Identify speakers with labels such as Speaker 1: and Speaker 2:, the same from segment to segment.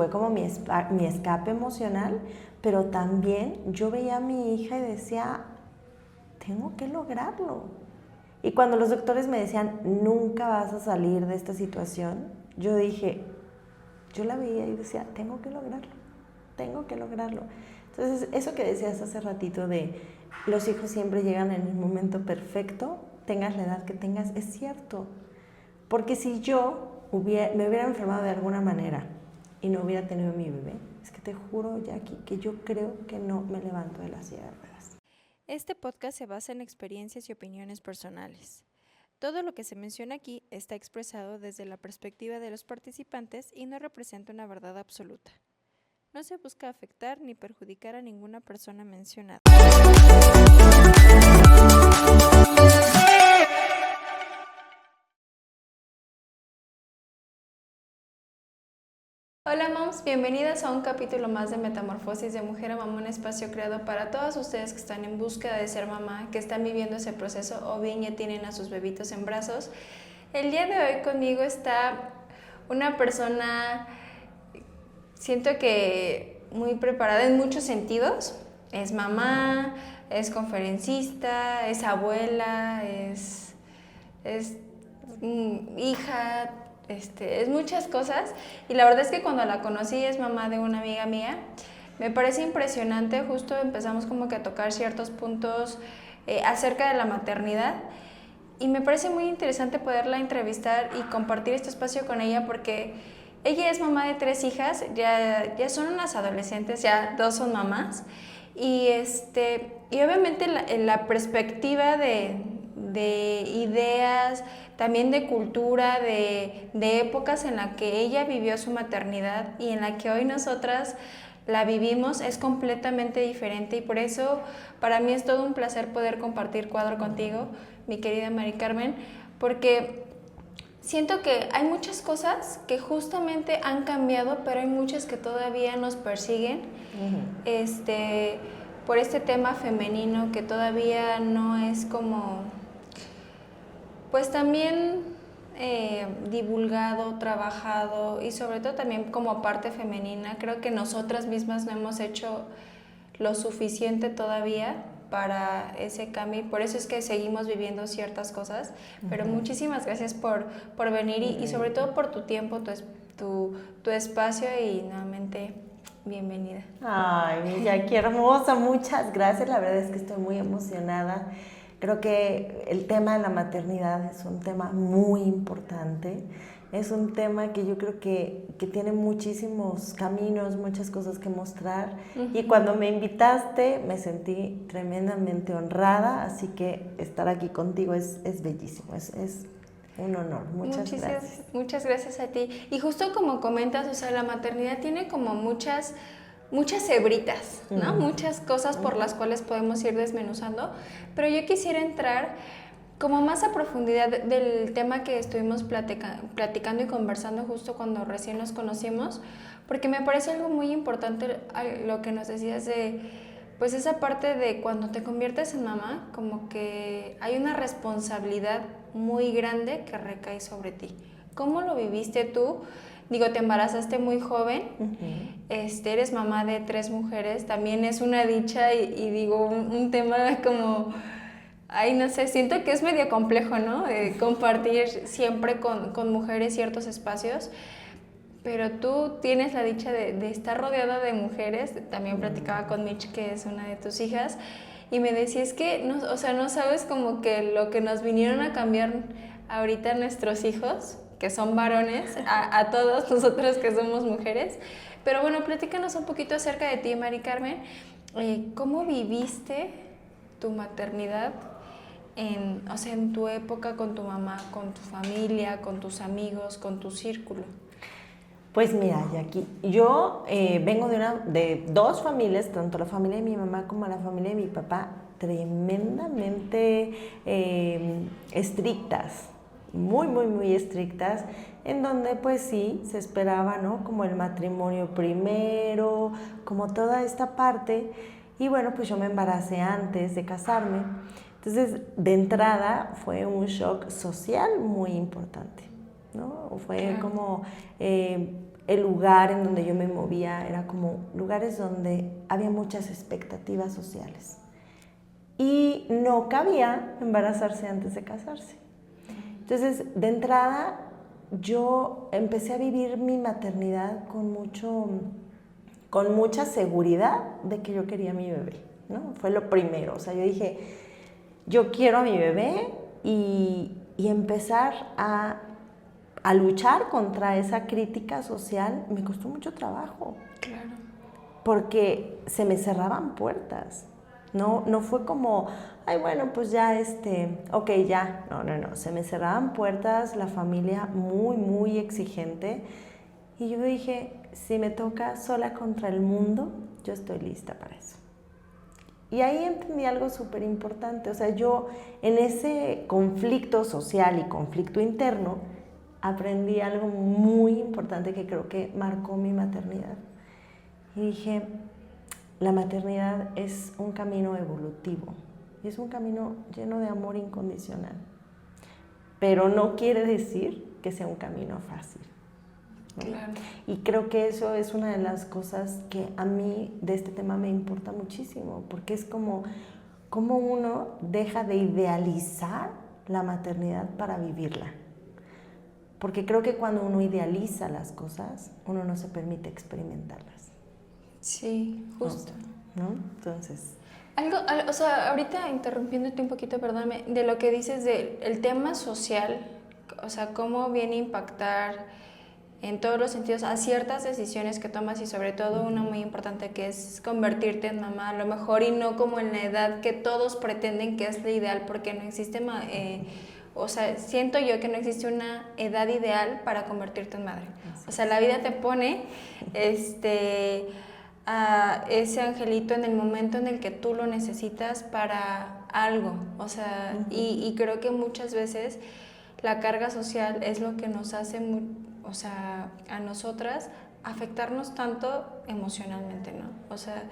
Speaker 1: Fue como mi escape emocional, pero también yo veía a mi hija y decía, tengo que lograrlo. Y cuando los doctores me decían, nunca vas a salir de esta situación, yo dije, yo la veía y decía, tengo que lograrlo, tengo que lograrlo. Entonces, eso que decías hace ratito de los hijos siempre llegan en el momento perfecto, tengas la edad que tengas, es cierto. Porque si yo me hubiera enfermado de alguna manera y no hubiera tenido mi bebé, es que te juro, Jackie, que yo creo que no me levanto de la silla de ruedas.
Speaker 2: Este podcast se basa en experiencias y opiniones personales. Todo lo que se menciona aquí está expresado desde la perspectiva de los participantes y no representa una verdad absoluta. No se busca afectar ni perjudicar a ninguna persona mencionada. Hola moms, bienvenidas a un capítulo más de Metamorfosis de Mujer a Mamá, un espacio creado para todas ustedes que están en búsqueda de ser mamá, que están viviendo ese proceso o bien ya tienen a sus bebitos en brazos. El día de hoy conmigo está una persona, siento que muy preparada en muchos sentidos. Es mamá, es conferencista, es abuela, es hija, es muchas cosas. Y la verdad es que cuando la conocí, es mamá de una amiga mía, me parece impresionante. Justo empezamos como que a tocar ciertos puntos acerca de la maternidad. Y me parece muy interesante poderla entrevistar y compartir este espacio con ella porque ella es mamá de 3 hijas, ya son unas adolescentes, ya 2 son mamás. Y obviamente la perspectiva de ideas, también de cultura, de épocas en la que ella vivió su maternidad y en la que hoy nosotras la vivimos es completamente diferente, y por eso para mí es todo un placer poder compartir cuadro contigo, mi querida Mari Carmen, porque siento que hay muchas cosas que justamente han cambiado, pero hay muchas que todavía nos persiguen. Por este tema femenino que todavía no es como, pues también divulgado, trabajado, y sobre todo también como parte femenina. Creo que nosotras mismas no hemos hecho lo suficiente todavía para ese cambio, y por eso es que seguimos viviendo ciertas cosas. Pero muchísimas gracias por venir y sobre todo por tu tiempo, tu espacio, y nuevamente bienvenida.
Speaker 1: Ay, mi Jackie hermosa, muchas gracias. La verdad es que estoy muy emocionada. Creo que el tema de la maternidad es un tema muy importante. Es un tema que yo creo que tiene muchísimos caminos, muchas cosas que mostrar. Y cuando me invitaste me sentí tremendamente honrada, así que estar aquí contigo es bellísimo, es un honor. Muchas gracias.
Speaker 2: Muchas gracias a ti. Y justo como comentas, o sea, la maternidad tiene como muchas hebritas, ¿no? Muchas cosas por las cuales podemos ir desmenuzando, pero yo quisiera entrar como más a profundidad del tema que estuvimos platicando y conversando justo cuando recién nos conocimos, porque me parece algo muy importante lo que nos decías de, pues esa parte de cuando te conviertes en mamá, como que hay una responsabilidad muy grande que recae sobre ti. ¿Cómo lo viviste tú? Digo, te embarazaste muy joven, eres mamá de 3 mujeres, también es una dicha, y digo, un tema como, ay, no sé, siento que es medio complejo, ¿no? Compartir siempre con mujeres ciertos espacios, pero tú tienes la dicha de estar rodeada de mujeres. También platicaba con Mitch, que es una de tus hijas, y me decía, es que, no, o sea, no sabes como que lo que nos vinieron a cambiar ahorita nuestros hijos, que son varones, a todos nosotros que somos mujeres. Pero bueno, platícanos un poquito acerca de ti, Mari Carmen. ¿Cómo viviste tu maternidad en tu época con tu mamá, con tu familia, con tus amigos, con tu círculo?
Speaker 1: Pues mira, Jackie, yo vengo de 2 familias, tanto la familia de mi mamá como la familia de mi papá, tremendamente estrictas, muy, muy, muy estrictas, en donde pues sí, se esperaba, ¿no? Como el matrimonio primero, como toda esta parte. Y bueno, pues yo me embaracé antes de casarme. Entonces, de entrada fue un shock social muy importante, ¿no? Fue como el lugar en donde yo me movía era como lugares donde había muchas expectativas sociales. Y no cabía embarazarse antes de casarse. Entonces, de entrada, yo empecé a vivir mi maternidad con mucha seguridad de que yo quería a mi bebé, ¿no? Fue lo primero. O sea, yo dije, yo quiero a mi bebé y empezar a luchar contra esa crítica social me costó mucho trabajo.
Speaker 2: Claro.
Speaker 1: Porque se me cerraban puertas. No fue como, ay, bueno, pues ya, ok, ya. No. Se me cerraban puertas, la familia muy, muy exigente. Y yo dije, si me toca sola contra el mundo, yo estoy lista para eso. Y ahí entendí algo súper importante. O sea, yo en ese conflicto social y conflicto interno, aprendí algo muy importante que creo que marcó mi maternidad. Y dije, la maternidad es un camino evolutivo, y es un camino lleno de amor incondicional, pero no quiere decir que sea un camino fácil, ¿no?
Speaker 2: Claro.
Speaker 1: Y creo que eso es una de las cosas que a mí de este tema me importa muchísimo, porque es como uno deja de idealizar la maternidad para vivirla. Porque creo que cuando uno idealiza las cosas, uno no se permite experimentarlas.
Speaker 2: Sí, justo.
Speaker 1: ¿No? Entonces...
Speaker 2: O sea, ahorita interrumpiéndote un poquito, perdóname, de lo que dices del tema social, o sea, cómo viene a impactar en todos los sentidos a ciertas decisiones que tomas y sobre todo una muy importante que es convertirte en mamá a lo mejor y no como en la edad que todos pretenden que es la ideal porque no existe, o sea, siento yo que no existe una edad ideal para convertirte en madre. O sea, la vida te pone a ese angelito en el momento en el que tú lo necesitas para algo. O sea, y creo que muchas veces la carga social es lo que nos hace, o sea, a nosotras afectarnos tanto emocionalmente, ¿no? O sea,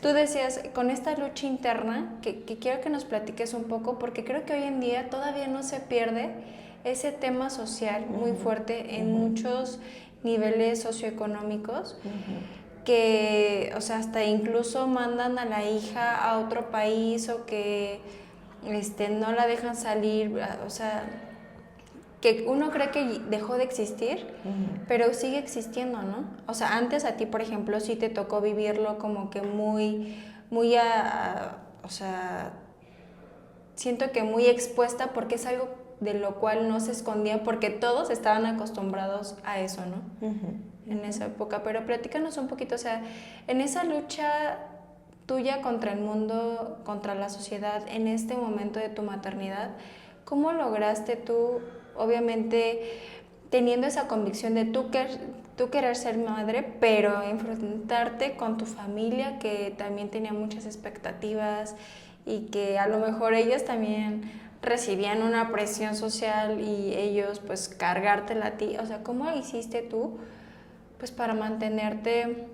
Speaker 2: tú decías, con esta lucha interna, que quiero que nos platiques un poco, porque creo que hoy en día todavía no se pierde ese tema social muy fuerte en muchos niveles socioeconómicos, que, o sea, hasta incluso mandan a la hija a otro país o que no la dejan salir, o sea, que uno cree que dejó de existir, pero sigue existiendo, ¿no? O sea, antes a ti, por ejemplo, sí te tocó vivirlo como que muy o sea, siento que muy expuesta porque es algo de lo cual no se escondía porque todos estaban acostumbrados a eso, ¿no? En esa época. Pero platícanos un poquito, o sea, en esa lucha tuya contra el mundo, contra la sociedad, en este momento de tu maternidad, ¿cómo lograste tú, obviamente, teniendo esa convicción de tú querer ser madre, pero enfrentarte con tu familia que también tenía muchas expectativas y que a lo mejor ellos también recibían una presión social y ellos pues cargártela a ti? O sea, ¿cómo hiciste tú pues para mantenerte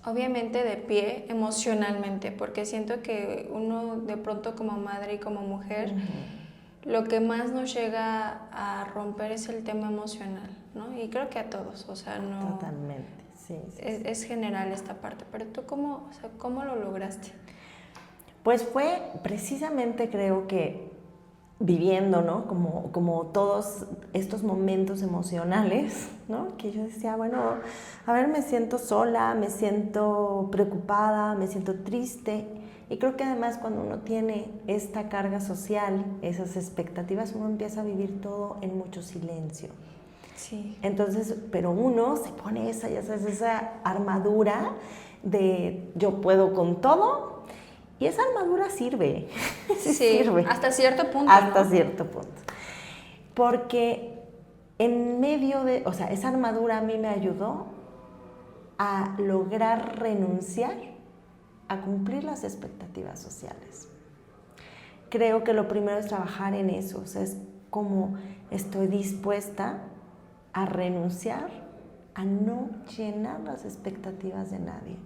Speaker 2: obviamente de pie emocionalmente? Porque siento que uno de pronto como madre y como mujer lo que más nos llega a romper es el tema emocional, ¿no? Y creo que a todos, o sea, no...
Speaker 1: Totalmente, sí.
Speaker 2: Es general esta parte, pero tú ¿cómo lo lograste?
Speaker 1: Pues fue precisamente, creo que viviendo, ¿no? Como todos estos momentos emocionales, ¿no? Que yo decía, bueno, a ver, me siento sola, me siento preocupada, me siento triste. Y creo que además cuando uno tiene esta carga social, esas expectativas, uno empieza a vivir todo en mucho silencio.
Speaker 2: Sí.
Speaker 1: Entonces, pero uno se pone esa armadura de yo puedo con todo, y esa armadura sirve.
Speaker 2: Sí,
Speaker 1: sirve.
Speaker 2: Hasta cierto punto.
Speaker 1: Hasta
Speaker 2: ¿no?
Speaker 1: cierto punto. Porque en medio de, o sea, esa armadura a mí me ayudó a lograr renunciar a cumplir las expectativas sociales. Creo que lo primero es trabajar en eso, o sea, es como estoy dispuesta a renunciar a no llenar las expectativas de nadie.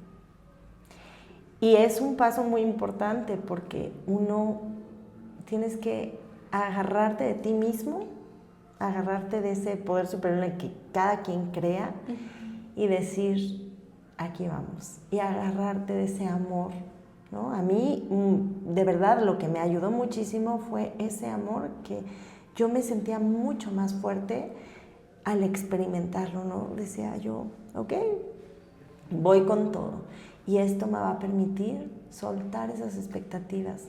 Speaker 1: Y es un paso muy importante porque uno tienes que agarrarte de ti mismo, agarrarte de ese poder superior en el que cada quien crea y decir, aquí vamos, y agarrarte de ese amor, ¿no? A mí, de verdad, lo que me ayudó muchísimo fue ese amor que yo me sentía mucho más fuerte al experimentarlo, ¿no? Decía yo, ok, voy con todo. Y esto me va a permitir soltar esas expectativas,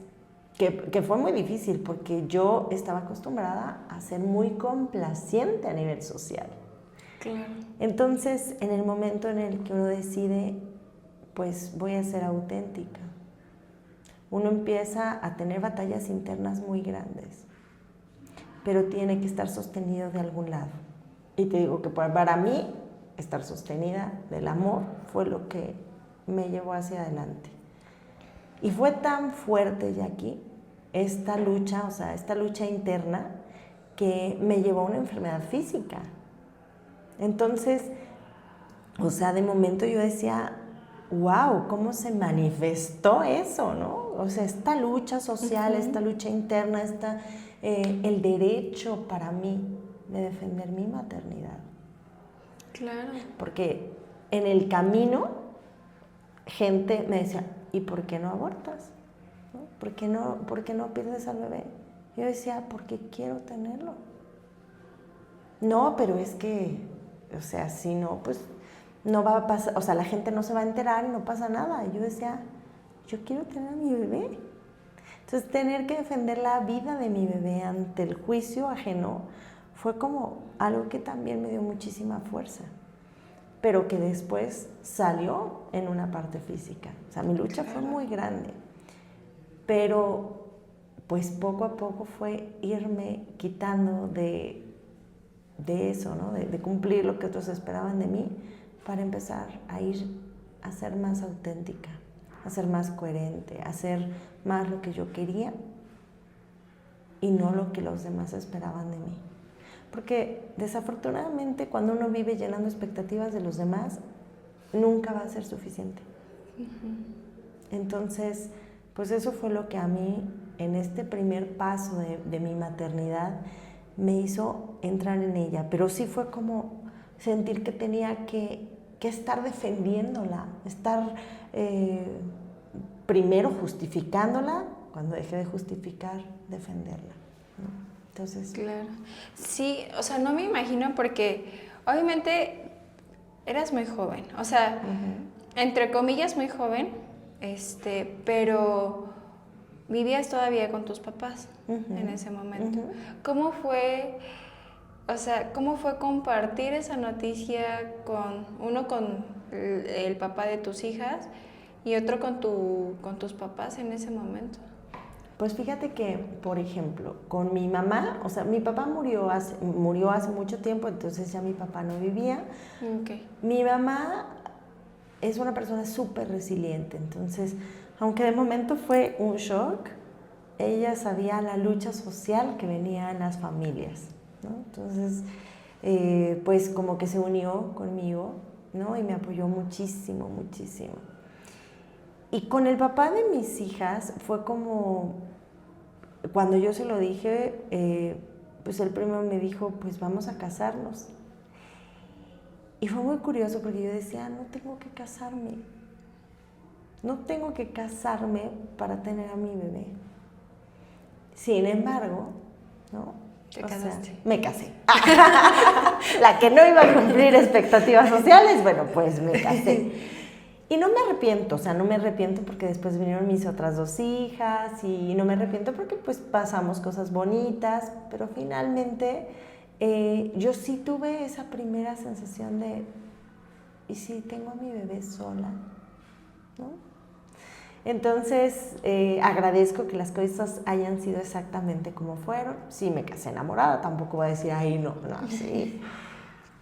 Speaker 1: que fue muy difícil porque yo estaba acostumbrada a ser muy complaciente a nivel social.
Speaker 2: Claro.
Speaker 1: Entonces, en el momento en el que uno decide, pues voy a ser auténtica, uno empieza a tener batallas internas muy grandes, pero tiene que estar sostenido de algún lado. Y te digo que para mí, estar sostenida del amor fue lo que me llevó hacia adelante. Y fue tan fuerte, Jackie, esta lucha, o sea, esta lucha interna, que me llevó a una enfermedad física. Entonces, o sea, de momento yo decía, wow, ¿cómo se manifestó eso, no? O sea, esta lucha social, esta lucha interna, el derecho para mí de defender mi maternidad.
Speaker 2: Claro.
Speaker 1: Porque en el camino, gente me decía, ¿y por qué no abortas? ¿No? ¿Por qué no pierdes al bebé? Yo decía, porque quiero tenerlo. No, pero es que, o sea, si no, pues no va a pasar, o sea, la gente no se va a enterar y no pasa nada. Y yo decía, yo quiero tener a mi bebé. Entonces, tener que defender la vida de mi bebé ante el juicio ajeno fue como algo que también me dio muchísima fuerza, pero que después salió en una parte física. O sea, mi lucha fue muy grande, pero pues poco a poco fue irme quitando de eso, ¿no? De cumplir lo que otros esperaban de mí, para empezar a ir a ser más auténtica, a ser más coherente, a hacer más lo que yo quería y no lo que los demás esperaban de mí. Porque desafortunadamente cuando uno vive llenando expectativas de los demás, nunca va a ser suficiente. Entonces, pues eso fue lo que a mí, en este primer paso de mi maternidad, me hizo entrar en ella. Pero sí fue como sentir que tenía que estar defendiéndola, estar primero justificándola, cuando dejé de justificar, defenderla, ¿no? Entonces,
Speaker 2: claro. Sí, o sea, no me imagino porque obviamente eras muy joven, o sea, entre comillas muy joven, pero vivías todavía con tus papás en ese momento. ¿Cómo fue, o sea, cómo fue compartir esa noticia con el papá de tus hijas y otro con tus papás en ese momento?
Speaker 1: Pues fíjate que, por ejemplo, con mi mamá, o sea, mi papá murió hace mucho tiempo, entonces ya mi papá no vivía.
Speaker 2: Okay.
Speaker 1: Mi mamá es una persona súper resiliente, entonces, aunque de momento fue un shock, ella sabía la lucha social que venía en las familias, ¿no? Entonces, pues como que se unió conmigo, ¿no? Y me apoyó muchísimo, muchísimo. Y con el papá de mis hijas fue como, cuando yo se lo dije, pues él primero me dijo, pues vamos a casarnos. Y fue muy curioso porque yo decía, no tengo que casarme. No tengo que casarme para tener a mi bebé. Sin embargo, ¿no?
Speaker 2: ¿Te casaste?
Speaker 1: Sea, me casé. La que no iba a cumplir expectativas sociales, bueno, pues me casé. Y no me arrepiento, o sea, no me arrepiento porque después vinieron mis otras 2 hijas y no me arrepiento porque pues pasamos cosas bonitas, pero finalmente yo sí tuve esa primera sensación de, ¿y si tengo a mi bebé sola? ¿No? Entonces, agradezco que las cosas hayan sido exactamente como fueron. Sí, me casé enamorada, tampoco voy a decir, ay, no, sí.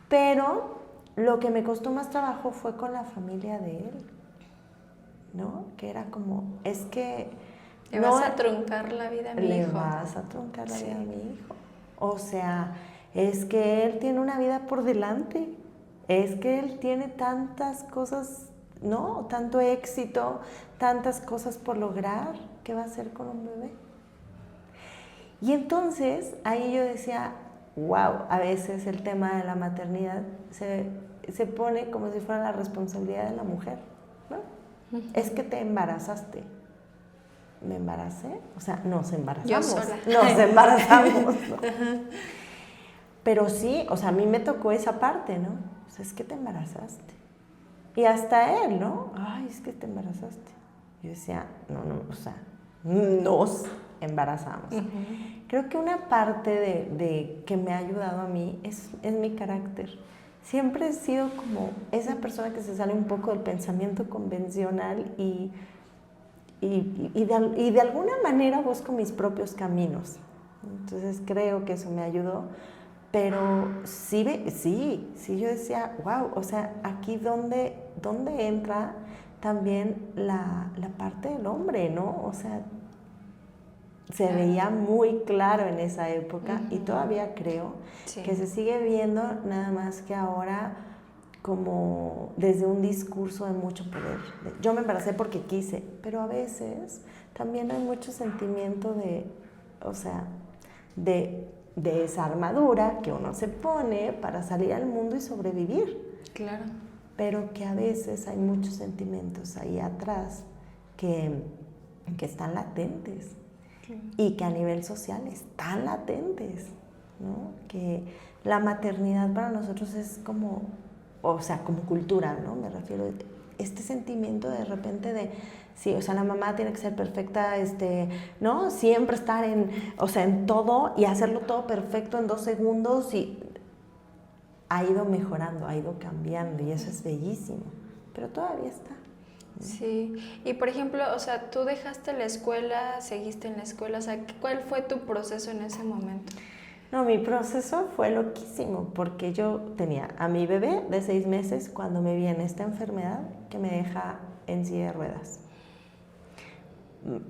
Speaker 1: Pero lo que me costó más trabajo fue con la familia de él, ¿no? Que era como, es que...
Speaker 2: Le vas a truncar la vida a mi hijo.
Speaker 1: Le vas a truncar la vida a mi hijo. O sea, es que él tiene una vida por delante. Es que él tiene tantas cosas, ¿no? Tanto éxito, tantas cosas por lograr. ¿Qué va a hacer con un bebé? Y entonces, ahí yo decía, wow, a veces el tema de la maternidad se pone como si fuera la responsabilidad de la mujer, ¿no? Es que te embarazaste. ¿Me embaracé? O sea, nos embarazamos.
Speaker 2: Yo sola.
Speaker 1: Nos embarazamos, ¿no? Pero sí, o sea, a mí me tocó esa parte, ¿no? O sea, es que te embarazaste. Y hasta él, ¿no? Ay, es que te embarazaste. Yo decía, no, o sea, nos embarazamos. Creo que una parte de que me ha ayudado a mí es mi carácter. Siempre he sido como esa persona que se sale un poco del pensamiento convencional y de alguna manera busco mis propios caminos. Entonces creo que eso me ayudó. Pero sí, yo decía, wow, o sea, aquí donde entra también la parte del hombre, ¿no? O sea, se veía muy claro en esa época y todavía creo que se sigue viendo, nada más que ahora como desde un discurso de mucho poder. Yo me embaracé porque quise, pero a veces también hay mucho sentimiento de, o sea, de esa armadura que uno se pone para salir al mundo y sobrevivir.
Speaker 2: Claro.
Speaker 1: Pero que a veces hay muchos sentimientos ahí atrás que están latentes. Y que a nivel social están latentes, ¿no? Que la maternidad para nosotros es como, o sea, como cultura, ¿no? Me refiero a este sentimiento de repente de, sí, o sea, la mamá tiene que ser perfecta, ¿no? Siempre estar en todo y hacerlo todo perfecto en 2 segundos y ha ido mejorando, ha ido cambiando y eso es bellísimo, pero todavía está.
Speaker 2: Sí, y por ejemplo, o sea, tú dejaste la escuela, seguiste en la escuela, o sea, ¿cuál fue tu proceso en ese momento?
Speaker 1: No, mi proceso fue loquísimo porque yo tenía a mi bebé de 6 meses cuando me viene esta enfermedad que me deja en silla de ruedas.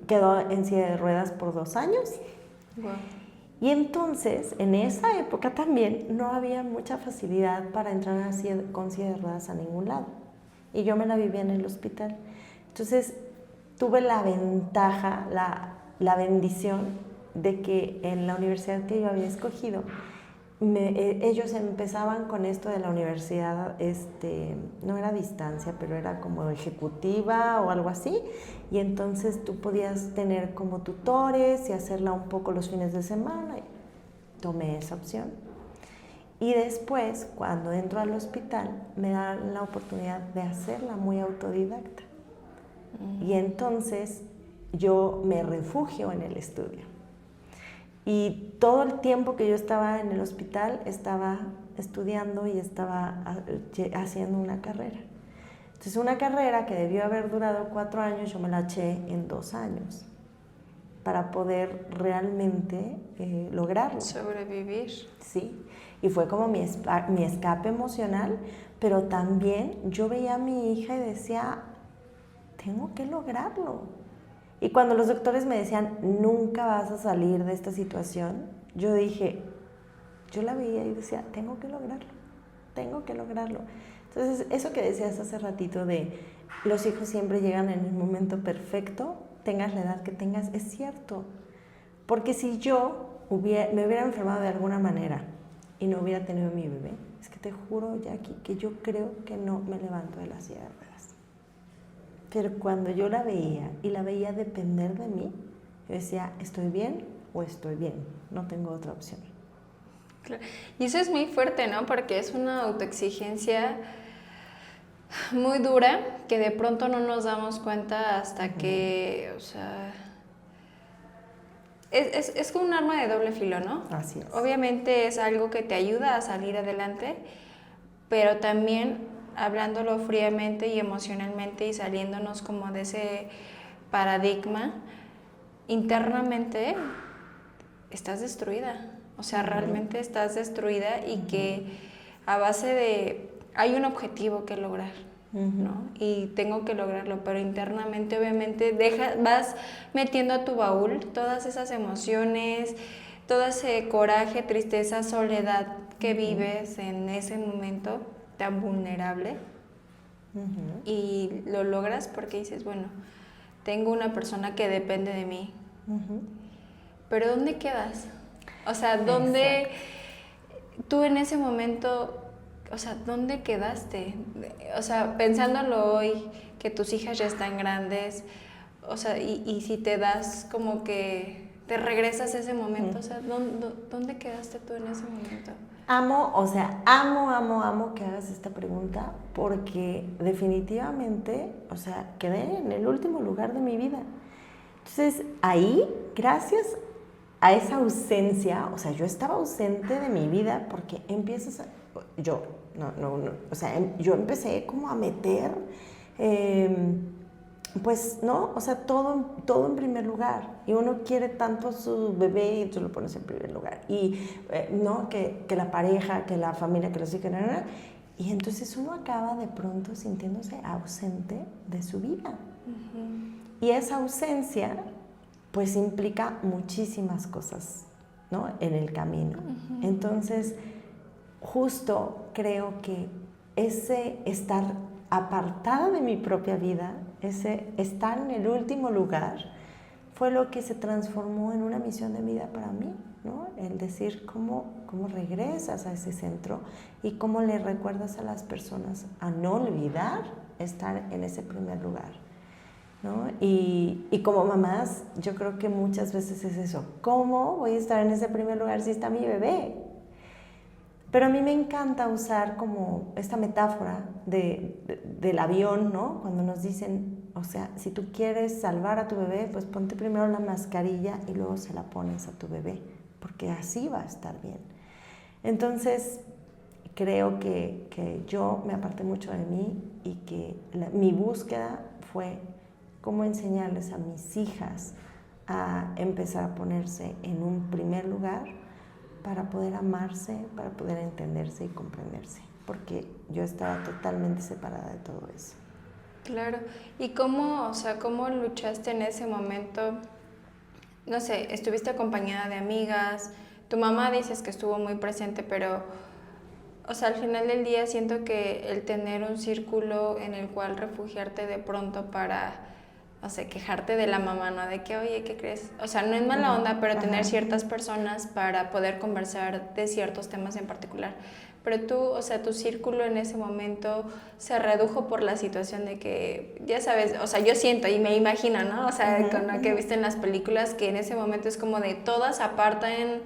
Speaker 1: Quedó en silla de ruedas por 2 años.
Speaker 2: Wow.
Speaker 1: Y entonces, en esa época también no había mucha facilidad para entrar con silla de ruedas a ningún lado. Y yo me la vivía en el hospital. Entonces, tuve la ventaja, la bendición de que en la universidad que yo había escogido, ellos empezaban con esto de la universidad, no era a distancia, pero era como ejecutiva o algo así, y entonces tú podías tener como tutores y hacerla un poco los fines de semana. Y tomé esa opción. Y después, cuando entro al hospital, me dan la oportunidad de hacerla muy autodidacta. Y entonces yo me refugio en el estudio. Y todo el tiempo que yo estaba en el hospital, estaba estudiando y estaba haciendo una carrera. Entonces, una carrera que debió haber durado 4 años, yo me la eché en 2 años para poder realmente lograrlo.
Speaker 2: Sobrevivir.
Speaker 1: Sí, y fue como mi escape emocional, pero también yo veía a mi hija y decía, tengo que lograrlo. Y cuando los doctores me decían, nunca vas a salir de esta situación, yo la veía y decía, tengo que lograrlo, tengo que lograrlo. Entonces, eso que decías hace ratito de los hijos siempre llegan en el momento perfecto, tengas la edad que tengas, es cierto. Porque si yo me hubiera enfermado de alguna manera y no hubiera tenido mi bebé, es que te juro, Jackie, que yo creo que no me levanto de la silla de ruedas. Pero cuando yo la veía y la veía depender de mí, yo decía, ¿estoy bien o estoy bien? No tengo otra opción.
Speaker 2: Claro. Y eso es muy fuerte, ¿no? Porque es una autoexigencia muy dura que de pronto no nos damos cuenta hasta que, o sea, es como un arma de doble filo, ¿no?
Speaker 1: Así es.
Speaker 2: Obviamente es algo que te ayuda a salir adelante, pero también hablándolo fríamente y emocionalmente y saliéndonos como de ese paradigma, internamente estás destruida. O sea, realmente estás destruida y que a base de... hay un objetivo que lograr, ¿no? Y tengo que lograrlo, pero internamente obviamente vas metiendo a tu baúl todas esas emociones, todo ese coraje, tristeza, soledad que vives en ese momento tan vulnerable y lo logras porque dices, bueno, tengo una persona que depende de mí, pero ¿dónde quedas? O sea, ¿dónde tú en ese momento o sea, ¿dónde quedaste? O sea, pensándolo hoy, que tus hijas ya están grandes, o sea, y si te das como que te regresas a ese momento, o sea, ¿dónde quedaste tú en ese momento?
Speaker 1: Amo, o sea, amo que hagas esta pregunta porque definitivamente, o sea, quedé en el último lugar de mi vida. Entonces, ahí, gracias a esa ausencia, o sea, yo estaba ausente de mi vida porque empiezas a, yo, o sea, yo empecé como a meter, pues, ¿no? O sea, todo en primer lugar. Y uno quiere tanto a su bebé y tú lo pones en primer lugar. Y, ¿no? Que la pareja, que la familia, que los hijos, y entonces uno acaba de pronto sintiéndose ausente de su vida. Y esa ausencia, pues, implica muchísimas cosas, ¿no? En el camino. Entonces, justo creo que ese estar apartada de mi propia vida, ese estar en el último lugar, fue lo que se transformó en una misión de vida para mí, ¿no? El decir cómo regresas a ese centro y cómo le recuerdas a las personas a no olvidar estar en ese primer lugar, ¿no? Y como mamás, yo creo que muchas veces es eso, ¿cómo voy a estar en ese primer lugar si está mi bebé? Pero a mí me encanta usar como esta metáfora del avión, ¿no? Cuando nos dicen, o sea, si tú quieres salvar a tu bebé, pues ponte primero la mascarilla y luego se la pones a tu bebé, porque así va a estar bien. Entonces, creo que yo me aparté mucho de mí y que mi búsqueda fue cómo enseñarles a mis hijas a empezar a ponerse en un primer lugar para poder amarse, para poder entenderse y comprenderse, porque yo estaba totalmente separada de todo eso.
Speaker 2: Claro. ¿Y cómo, o sea, cómo luchaste en ese momento? No sé, estuviste acompañada de amigas, tu mamá dices que estuvo muy presente, pero, o sea, al final del día siento que el tener un círculo en el cual refugiarte de pronto para, o sea, quejarte de la mamá, ¿no? De que, oye, ¿qué crees? O sea, no es mala onda, pero tener ciertas personas para poder conversar de ciertos temas en particular. Pero tú, o sea, tu círculo en ese momento se redujo por la situación de que, ya sabes, o sea, yo siento y me imagino, ¿no? O sea, con lo que viste en las películas, que en ese momento es como de todas apartan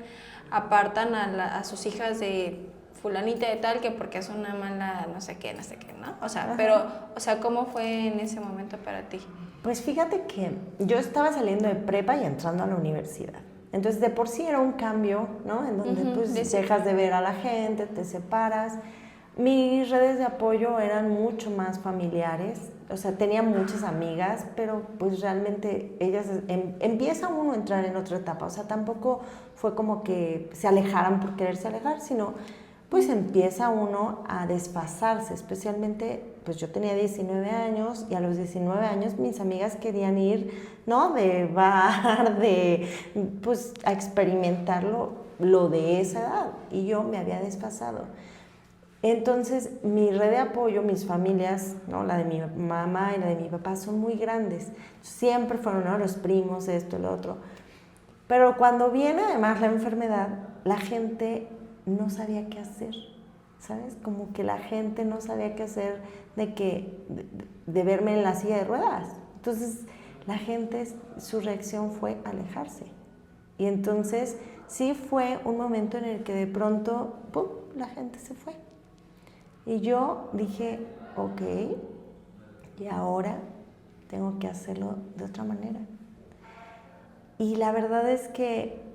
Speaker 2: a sus hijas de fulanita de tal, que porque es una mala no sé qué, ¿no? O sea, pero, o sea, ¿cómo fue en ese momento para ti?
Speaker 1: Pues fíjate que yo estaba saliendo de prepa y entrando a la universidad. Entonces, de por sí era un cambio, ¿no? En donde pues dejas de ver a la gente, te separas. Mis redes de apoyo eran mucho más familiares. O sea, tenía muchas amigas, pero pues realmente ellas, empieza uno a entrar en otra etapa. O sea, tampoco fue como que se alejaran por quererse alejar, sino pues empieza uno a desfasarse, especialmente, pues yo tenía 19 años y a los 19 años mis amigas querían ir, ¿no? De bar, pues a experimentar lo de esa edad y yo me había desfasado. Entonces, mi red de apoyo, mis familias, ¿no? La de mi mamá y la de mi papá son muy grandes. Siempre fueron, ¿no? Los primos, esto, lo otro. Pero cuando viene además la enfermedad, la gente no sabía qué hacer, ¿sabes? Como que la gente no sabía qué hacer de verme en la silla de ruedas. Entonces, la gente, su reacción fue alejarse. Y entonces, sí fue un momento en el que de pronto, ¡pum!, la gente se fue. Y yo dije, ok, y ahora tengo que hacerlo de otra manera. Y la verdad es que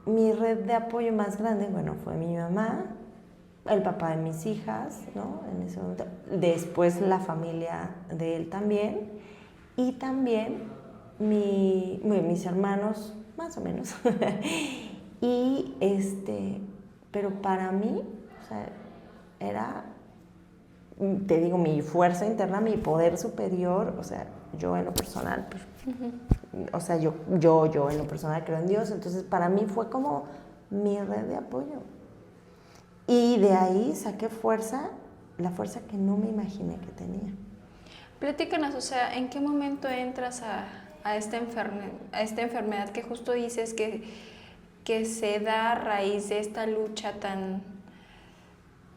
Speaker 1: mi red de apoyo más grande, bueno, fue mi mamá, el papá de mis hijas, ¿no? En ese momento. Después la familia de él también. Y también mis hermanos, más o menos. Y pero para mí, o sea, era, te digo, mi fuerza interna, mi poder superior, o sea, yo en lo personal, pues, o sea, yo en lo personal creo en Dios, entonces para mí fue como mi red de apoyo. Y de ahí saqué fuerza, la fuerza que no me imaginé que tenía.
Speaker 2: Platícanos, o sea, ¿en qué momento entras a esta enfermedad que justo dices que se da a raíz de esta lucha tan,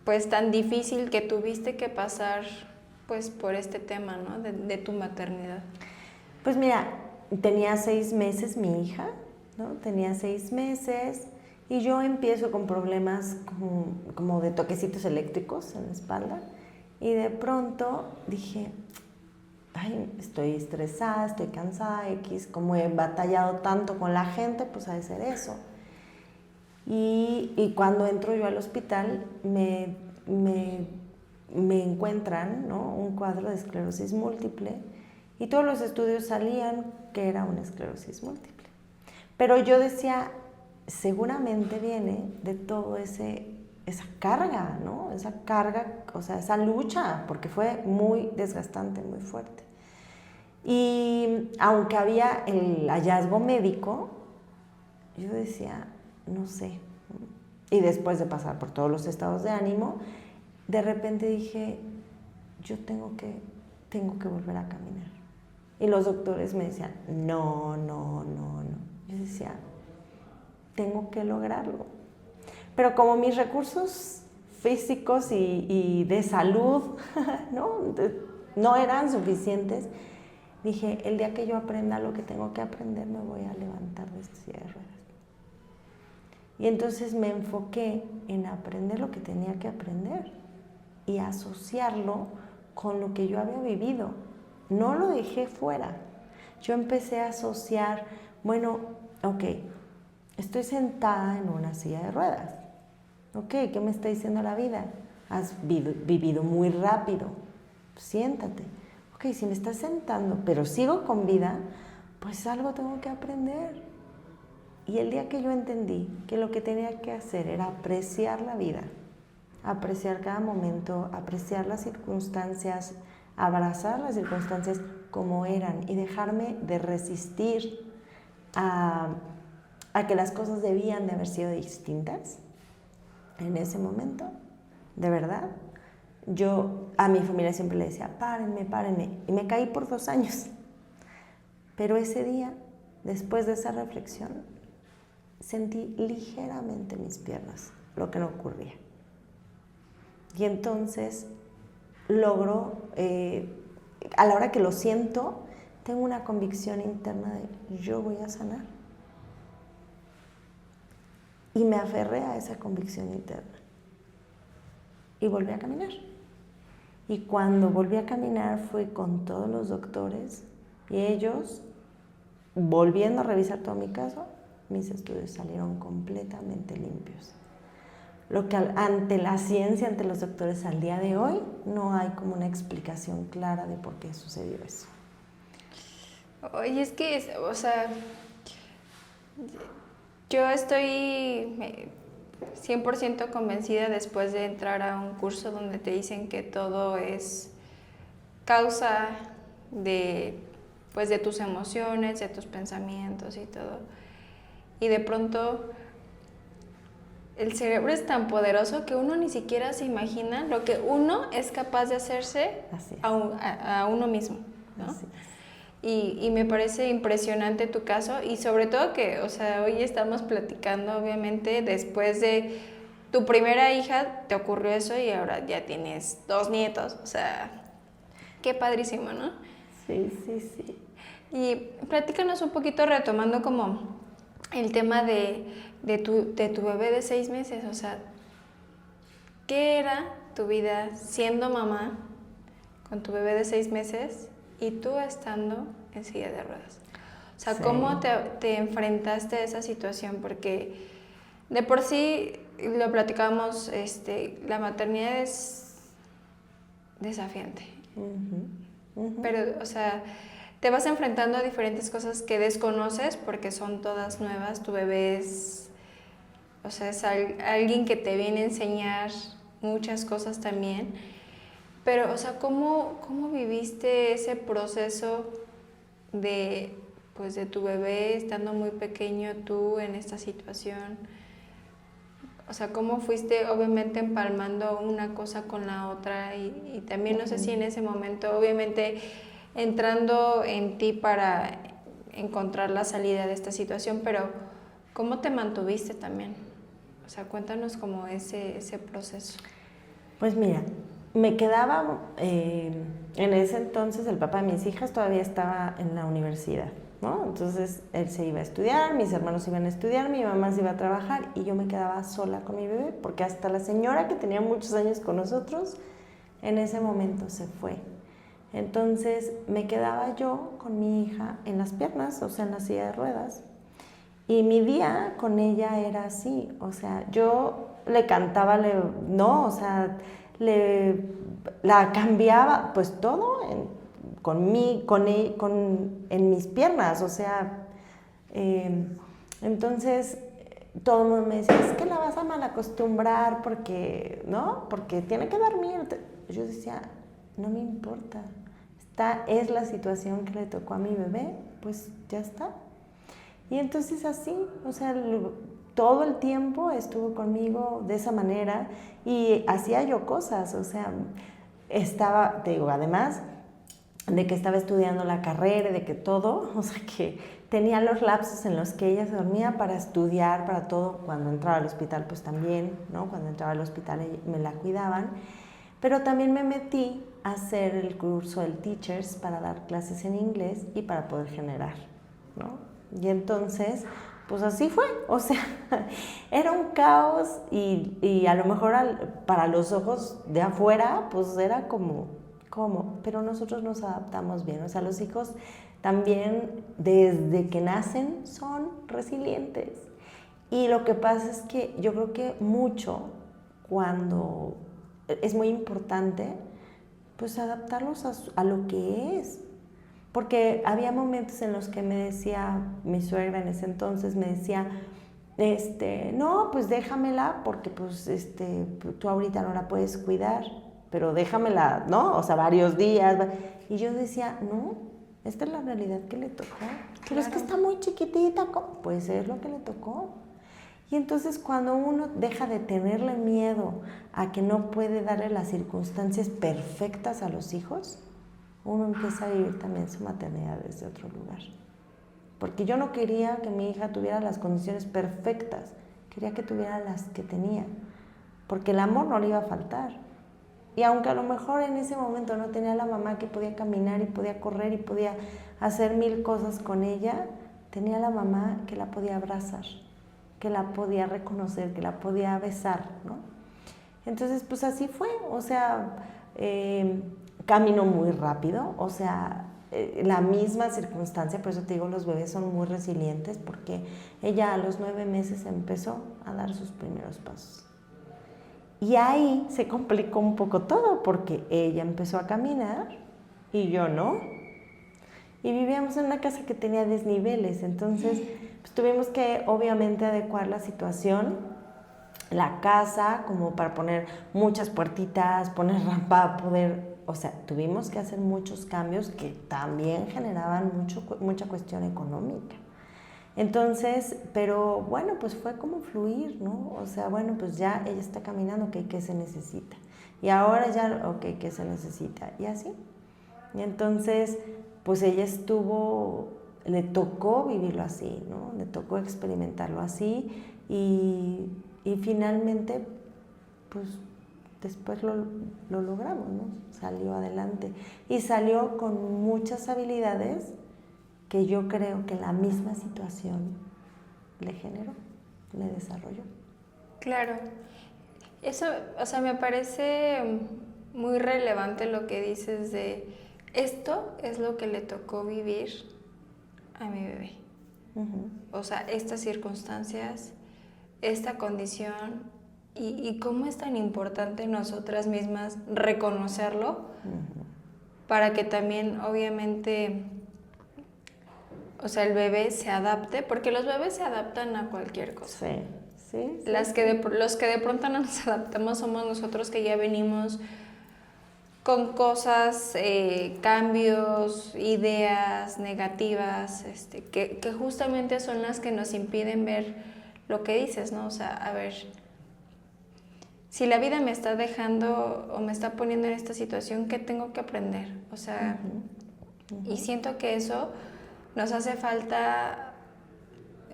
Speaker 2: pues tan difícil que tuviste que pasar pues por este tema, ¿no? De tu maternidad.
Speaker 1: Pues mira, tenía 6 meses mi hija, ¿no? Tenía 6 meses y yo empiezo con problemas como de toquecitos eléctricos en la espalda y de pronto dije, ay, estoy estresada, estoy cansada, como he batallado tanto con la gente, pues ha de ser eso. Y cuando entro yo al hospital me encuentran, ¿no? Un cuadro de esclerosis múltiple y todos los estudios salían que era una esclerosis múltiple. Pero yo decía, seguramente viene de todo esa carga, ¿no? Esa carga, o sea, esa lucha, porque fue muy desgastante, muy fuerte. Y aunque había el hallazgo médico, yo decía, no sé. Y después de pasar por todos los estados de ánimo, de repente dije, yo tengo que volver a caminar. Y los doctores me decían, no. Yo decía, tengo que lograrlo. Pero como mis recursos físicos y de salud no eran suficientes, dije, el día que yo aprenda lo que tengo que aprender, me voy a levantar de esta silla de ruedas. Y entonces me enfoqué en aprender lo que tenía que aprender y asociarlo con lo que yo había vivido. No lo dejé fuera. Yo empecé a asociar, bueno, ok, estoy sentada en una silla de ruedas. Ok, ¿qué me está diciendo la vida? Has vivido muy rápido. Siéntate. Ok, si me estás sentando, pero sigo con vida, pues algo tengo que aprender. Y el día que yo entendí que lo que tenía que hacer era apreciar la vida, apreciar cada momento, apreciar las circunstancias, abrazar las circunstancias como eran y dejarme de resistir a que las cosas debían de haber sido distintas, en ese momento, de verdad, yo a mi familia siempre le decía, párenme, y me caí por 2 años. Pero ese día, después de esa reflexión, sentí ligeramente mis piernas, lo que no ocurría. Y entonces logro, a la hora que lo siento, tengo una convicción interna de yo voy a sanar. Y me aferré a esa convicción interna. Y volví a caminar. Y cuando volví a caminar fui con todos los doctores y ellos, volviendo a revisar todo mi caso, mis estudios salieron completamente limpios. Lo que ante la ciencia, ante los doctores al día de hoy, no hay como una explicación clara de por qué sucedió eso.
Speaker 2: Oye, es que, o sea, yo estoy 100% convencida después de entrar a un curso donde te dicen que todo es causa de, pues, de tus emociones, de tus pensamientos y todo. Y de pronto el cerebro es tan poderoso que uno ni siquiera se imagina lo que uno es capaz de hacerse a uno mismo, ¿no? Y me parece impresionante tu caso y sobre todo que, o sea, hoy estamos platicando, obviamente, después de tu primera hija te ocurrió eso y ahora ya tienes 2 nietos, o sea, qué padrísimo, ¿no?
Speaker 1: Sí.
Speaker 2: Y platícanos un poquito retomando como el tema de tu bebé de 6 meses, o sea, ¿qué era tu vida siendo mamá con tu bebé de 6 meses y tú estando en silla de ruedas? O sea, sí. ¿Cómo te enfrentaste a esa situación? Porque de por sí, lo platicábamos, la maternidad es desafiante. Pero, o sea, te vas enfrentando a diferentes cosas que desconoces porque son todas nuevas. Tu bebé es, o sea, es alguien que te viene a enseñar muchas cosas también. Pero, o sea, ¿cómo viviste ese proceso de tu bebé estando muy pequeño, tú en esta situación? O sea, ¿cómo fuiste obviamente empalmando una cosa con la otra? Y también no sé si en ese momento, obviamente, entrando en ti para encontrar la salida de esta situación, pero ¿cómo te mantuviste también? O sea, cuéntanos como ese proceso.
Speaker 1: Pues mira, me quedaba, en ese entonces el papá de mis hijas todavía estaba en la universidad, ¿no? Entonces él se iba a estudiar, mis hermanos iban a estudiar, mi mamá se iba a trabajar y yo me quedaba sola con mi bebé, porque hasta la señora que tenía muchos años con nosotros, en ese momento se fue. Entonces me quedaba yo con mi hija en las piernas, o sea, en la silla de ruedas. Y mi día con ella era así, o sea, yo le cantaba, no, o sea, la cambiaba, pues todo en mis piernas, o sea, entonces todo el mundo me decía, es que la vas a mal acostumbrar porque, ¿no? Porque tiene que dormir. Yo decía, no me importa, esta es la situación que le tocó a mi bebé, pues ya está. Y entonces así, o sea, todo el tiempo estuvo conmigo de esa manera y hacía yo cosas, o sea, estaba, te digo, además de que estaba estudiando la carrera, de que todo, o sea, que tenía los lapsos en los que ella se dormía para estudiar, para todo. Cuando entraba al hospital, pues también, ¿no? Cuando entraba al hospital me la cuidaban. Pero también me metí a hacer el curso del Teachers para dar clases en inglés y para poder generar, ¿no? Y entonces, pues así fue, o sea, era un caos y a lo mejor para los ojos de afuera, pues era como, pero nosotros nos adaptamos bien, o sea, los hijos también desde que nacen son resilientes. Y lo que pasa es que yo creo que mucho cuando es muy importante, pues adaptarlos a lo que es. Porque había momentos en los que me decía, mi suegra en ese entonces me decía, no, pues déjamela porque pues tú ahorita no la puedes cuidar, pero déjamela, ¿no? O sea, varios días. Y yo decía, no, esta es la realidad que le tocó. Pero es que está muy chiquitita, ¿cómo? Pues es lo que le tocó. Y entonces cuando uno deja de tenerle miedo a que no puede darle las circunstancias perfectas a los hijos, uno empieza a vivir también su maternidad desde otro lugar. Porque yo no quería que mi hija tuviera las condiciones perfectas, quería que tuviera las que tenía, porque el amor no le iba a faltar. Y aunque a lo mejor en ese momento no tenía la mamá que podía caminar y podía correr y podía hacer 1000 cosas con ella, tenía la mamá que la podía abrazar, que la podía reconocer, que la podía besar, ¿no? Entonces, pues así fue, o sea, caminó muy rápido, o sea, la misma circunstancia, por eso te digo, los bebés son muy resilientes, porque ella a los 9 meses empezó a dar sus primeros pasos. Y ahí se complicó un poco todo, porque ella empezó a caminar y yo no. Y vivíamos en una casa que tenía desniveles, entonces pues, tuvimos que obviamente adecuar la situación, la casa, como para poner muchas puertitas, poner rampa, poder, o sea, tuvimos que hacer muchos cambios que también generaban mucha cuestión económica. Entonces, pero bueno, pues fue como fluir, ¿no? O sea, bueno, pues ya ella está caminando, ok, ¿qué se necesita? Y ahora ya, ok, ¿qué se necesita? Y así. Y entonces, pues ella le tocó vivirlo así, ¿no? Le tocó experimentarlo así y finalmente, pues después lo logramos, ¿no? Salió adelante y salió con muchas habilidades que yo creo que la misma situación le generó, le desarrolló.
Speaker 2: Claro. Eso, o sea, me parece muy relevante lo que dices de esto es lo que le tocó vivir a mi bebé. O sea, estas circunstancias, esta condición y cómo es tan importante nosotras mismas reconocerlo para que también obviamente, o sea, el bebé se adapte, porque los bebés se adaptan a cualquier cosa.
Speaker 1: Sí. Sí,
Speaker 2: los que de pronto no nos adaptamos somos nosotros que ya venimos con cosas, cambios, ideas negativas, que justamente son las que nos impiden ver lo que dices, ¿no? O sea, a ver, si la vida me está dejando o me está poniendo en esta situación, ¿qué tengo que aprender? O sea, y siento que eso nos hace falta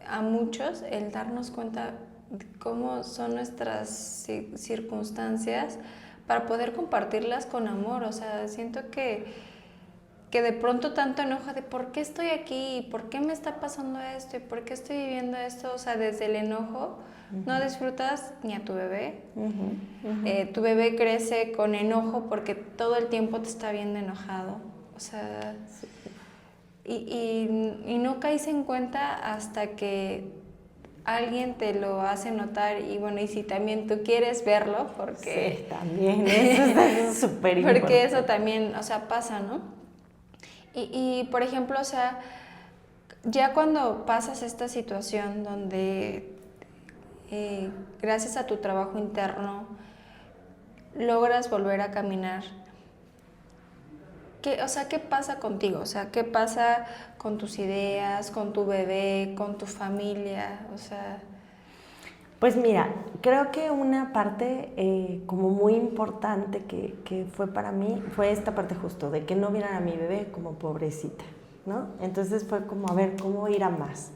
Speaker 2: a muchos el darnos cuenta de cómo son nuestras circunstancias para poder compartirlas con amor. O sea, siento que de pronto tanto enojo de ¿por qué estoy aquí? ¿Por qué me está pasando esto? ¿Y por qué estoy viviendo esto? O sea, desde el enojo no disfrutas ni a tu bebé. Tu bebé crece con enojo porque todo el tiempo te está viendo enojado. O sea,
Speaker 1: Sí.
Speaker 2: y no caes en cuenta hasta que alguien te lo hace notar. Y bueno, y si también tú quieres verlo, porque...
Speaker 1: Sí, también, eso es súper importante.
Speaker 2: Porque eso también, o sea, pasa, ¿no? Y por ejemplo, o sea, ya cuando pasas esta situación donde gracias a tu trabajo interno logras volver a caminar, o sea, ¿qué pasa contigo? O sea, ¿qué pasa con tus ideas, con tu bebé, con tu familia? O sea...
Speaker 1: Pues mira, creo que una parte como muy importante que fue para mí fue esta parte justo, de que no vieran a mi bebé como pobrecita, ¿no? Entonces fue como, a ver, ¿cómo ir a más?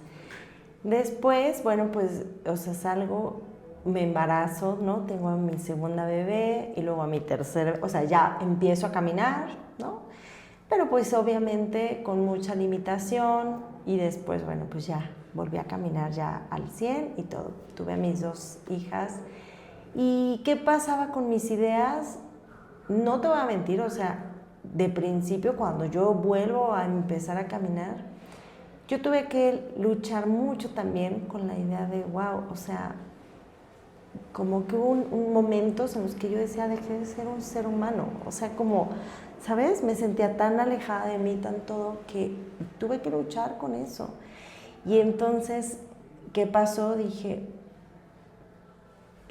Speaker 1: Después, bueno, pues, o sea, salgo, me embarazo, ¿no? Tengo a mi segunda bebé y luego a mi tercera, o sea, ya empiezo a caminar, ¿no? Pero pues obviamente con mucha limitación y después, bueno, pues ya volví a caminar ya al 100 y todo. Tuve a mis 2 hijas. ¿Y qué pasaba con mis ideas? No te voy a mentir, o sea, de principio cuando yo vuelvo a empezar a caminar, yo tuve que luchar mucho también con la idea de, wow, o sea, como que hubo un momentos en los que yo decía, dejé de ser un ser humano, o sea, como, ¿sabes? Me sentía tan alejada de mí, tan todo, que tuve que luchar con eso. Y entonces, ¿qué pasó? Dije,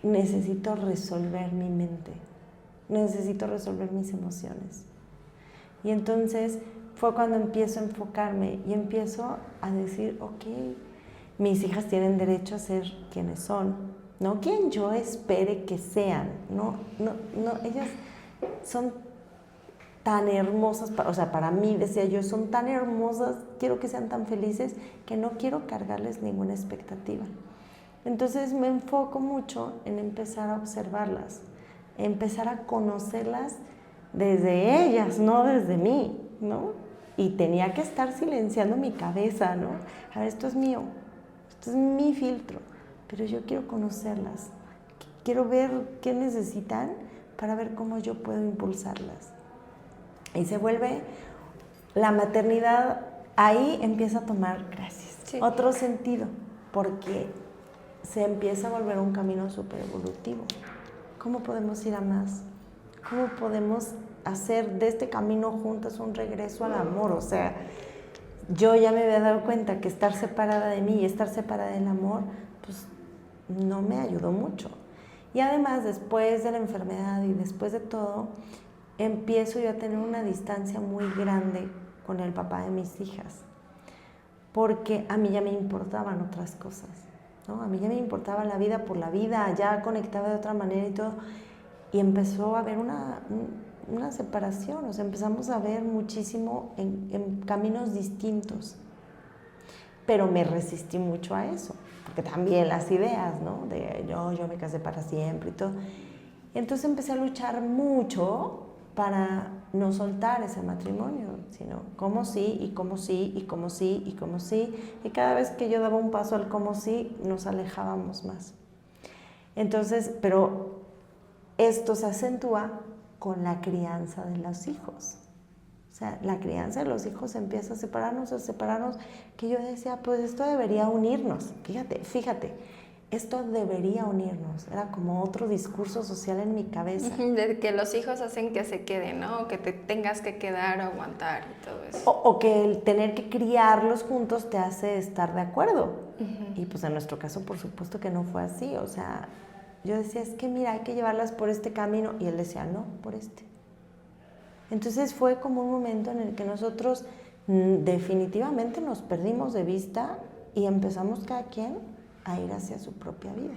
Speaker 1: necesito resolver mi mente, necesito resolver mis emociones. Y entonces fue cuando empiezo a enfocarme y empiezo a decir, ok, mis hijas tienen derecho a ser quienes son, no quien yo espere que sean, no, ellas son tan hermosas, o sea, para mí, decía yo, son tan hermosas, quiero que sean tan felices, que no quiero cargarles ninguna expectativa. Entonces me enfoco mucho en empezar a observarlas, empezar a conocerlas desde ellas, no desde mí, ¿no? Y tenía que estar silenciando mi cabeza, ¿no? A ver, esto es mío, esto es mi filtro, pero yo quiero conocerlas, quiero ver qué necesitan para ver cómo yo puedo impulsarlas. Y se vuelve la maternidad, ahí empieza a tomar, gracias, otro sentido, porque se empieza a volver un camino súper evolutivo. ¿Cómo podemos ir a más? ¿Cómo podemos hacer de este camino juntas un regreso al amor? O sea, yo ya me había dado cuenta que estar separada de mí y estar separada del amor, pues no me ayudó mucho. Y además, después de la enfermedad y después de todo, empiezo yo a tener una distancia muy grande con el papá de mis hijas, porque a mí ya me importaban otras cosas, ¿no? A mí ya me importaba la vida por la vida, ya conectaba de otra manera y todo, y empezó a haber una separación, o sea, empezamos a ver muchísimo en caminos distintos, pero me resistí mucho a eso, porque también las ideas, ¿no? De yo me casé para siempre y todo. Entonces empecé a luchar mucho para no soltar ese matrimonio, sino cómo sí, y cómo sí, y cómo sí, y cómo sí. Y cada vez que yo daba un paso al cómo sí, nos alejábamos más. Entonces, pero esto se acentúa con la crianza de los hijos. O sea, la crianza de los hijos empieza a separarnos, que yo decía, pues esto debería unirnos. Fíjate, esto debería unirnos. Era como otro discurso social en mi cabeza.
Speaker 2: De que los hijos hacen que se queden, ¿no? O que te tengas que quedar o aguantar y todo eso.
Speaker 1: O que el tener que criarlos juntos te hace estar de acuerdo. Y pues en nuestro caso, por supuesto que no fue así. O sea, yo decía, es que mira, hay que llevarlas por este camino. Y él decía, no, por este. Entonces fue como un momento en el que nosotros definitivamente nos perdimos de vista y empezamos cada quien a ir hacia su propia vida.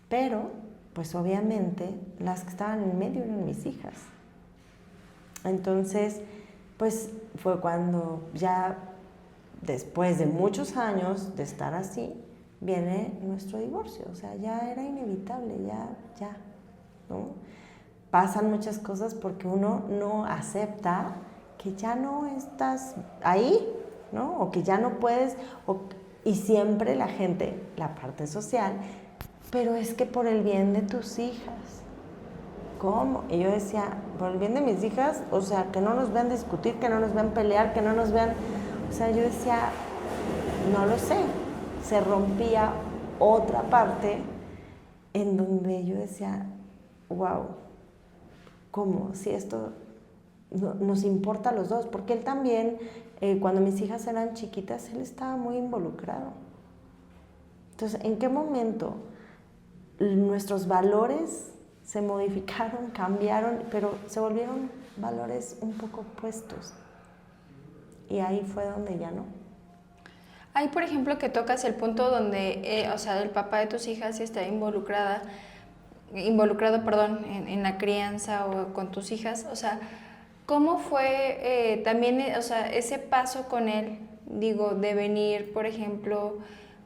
Speaker 1: Pero, pues obviamente, las que estaban en medio eran mis hijas. Entonces, pues fue cuando ya después de muchos años de estar así, viene nuestro divorcio. O sea, ya era inevitable, ya, ¿no? pasan muchas cosas porque uno no acepta que ya no estás ahí, ¿no? O que ya no puedes, y siempre la gente, la parte social, pero es que por el bien de tus hijas. ¿Cómo? Y yo decía, por el bien de mis hijas, o sea, que no nos vean discutir, que no nos vean pelear, que no nos vean... O sea, yo decía, no lo sé. Se rompía otra parte en donde yo decía, wow, ¿cómo? Si esto nos importa a los dos. Porque él también, cuando mis hijas eran chiquitas, él estaba muy involucrado. Entonces, ¿en qué momento nuestros valores se modificaron, cambiaron, pero se volvieron valores un poco opuestos? Y ahí fue donde ya no.
Speaker 2: Hay, por ejemplo, que tocas el punto donde, o sea, el papá de tus hijas está involucrado, en la crianza o con tus hijas. O sea, ¿cómo fue también, o sea, ese paso con él? Digo, de venir, por ejemplo,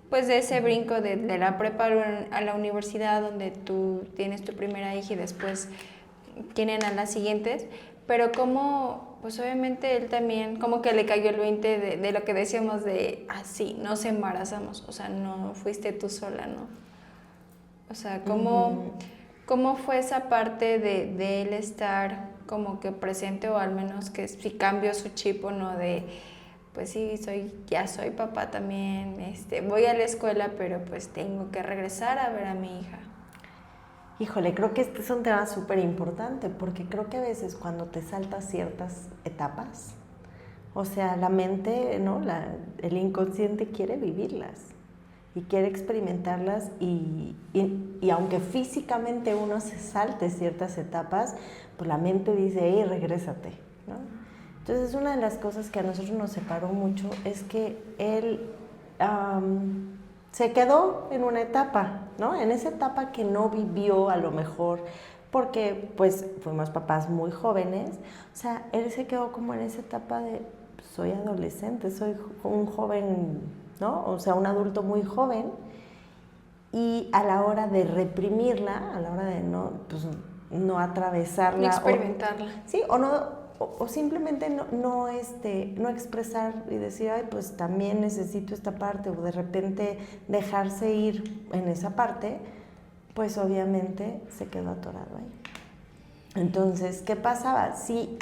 Speaker 2: pues de ese brinco de la prepa a la universidad, donde tú tienes tu primera hija y después tienen a las siguientes, pero como, pues obviamente él también, como que le cayó el 20 de lo que decíamos de, sí, nos embarazamos, o sea, no fuiste tú sola, ¿no? O sea, ¿cómo fue esa parte de él estar como que presente, o al menos que si cambió su chip o no, de pues sí, ya soy papá también, voy a la escuela, pero pues tengo que regresar a ver a mi hija?
Speaker 1: Híjole, creo que este es un tema súper importante, porque creo que a veces cuando te saltas ciertas etapas, o sea, la mente, ¿no? El inconsciente quiere vivirlas y quiere experimentarlas, y aunque físicamente uno se salte ciertas etapas, pues la mente dice, hey, regrésate, ¿no? Entonces, una de las cosas que a nosotros nos separó mucho es que él se quedó en una etapa, ¿no? En esa etapa que no vivió a lo mejor, porque pues fuimos papás muy jóvenes. O sea, él se quedó como en esa etapa de, soy adolescente, soy un joven, ¿no? O sea, un adulto muy joven, y a la hora de reprimirla, a la hora de no atravesarla,
Speaker 2: no experimentarla.
Speaker 1: Sí, o simplemente no expresar y decir, ay, pues también necesito esta parte, o de repente dejarse ir en esa parte, pues obviamente se quedó atorado ahí. Entonces, ¿qué pasaba? Sí,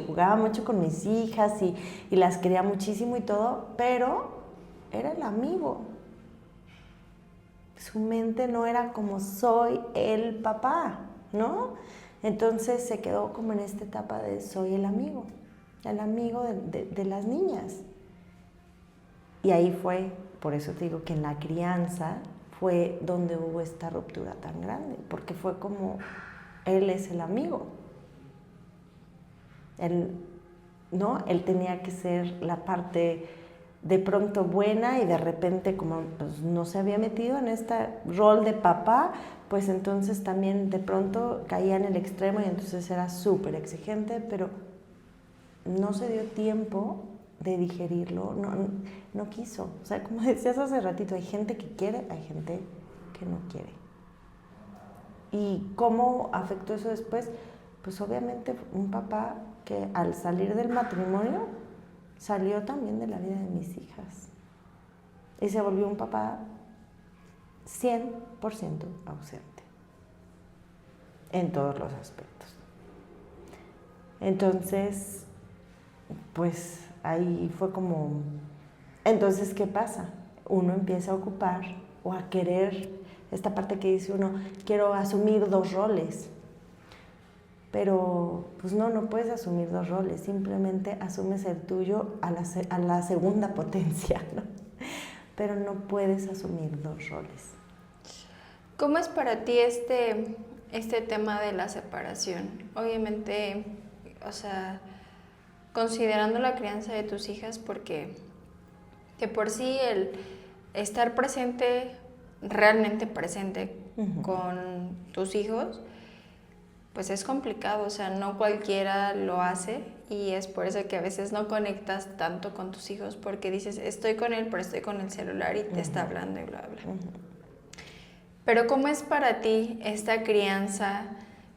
Speaker 1: jugaba mucho con mis hijas y las quería muchísimo y todo, pero era el amigo. Su mente no era como soy el papá, ¿no? Entonces se quedó como en esta etapa de soy el amigo de las niñas. Y ahí fue, por eso te digo que en la crianza fue donde hubo esta ruptura tan grande, porque fue como, él es el amigo. Él tenía que ser la parte de pronto buena, y de repente como pues, no se había metido en este rol de papá, pues entonces también de pronto caía en el extremo, y entonces era súper exigente, pero no se dio tiempo de digerirlo, no quiso. O sea, como decías hace ratito, hay gente que quiere, hay gente que no quiere. ¿Y cómo afectó eso después? Pues obviamente un papá que al salir del matrimonio salió también de la vida de mis hijas y se volvió un papá 100% ausente en todos los aspectos. Entonces, pues ahí fue como, entonces, ¿qué pasa? Uno empieza a ocupar o a querer, esta parte que dice uno, quiero asumir 2 roles. Pero pues no puedes asumir 2 roles, simplemente asumes el tuyo a la segunda potencia, ¿no? Pero no puedes asumir 2 roles.
Speaker 2: ¿Cómo es para ti este tema de la separación? Obviamente, o sea, considerando la crianza de tus hijas, porque de por sí el estar presente, realmente presente con tus hijos, pues es complicado, o sea, no cualquiera lo hace, y es por eso que a veces no conectas tanto con tus hijos, porque dices, estoy con él, pero estoy con el celular y te está hablando y bla, bla. Pero ¿cómo es para ti esta crianza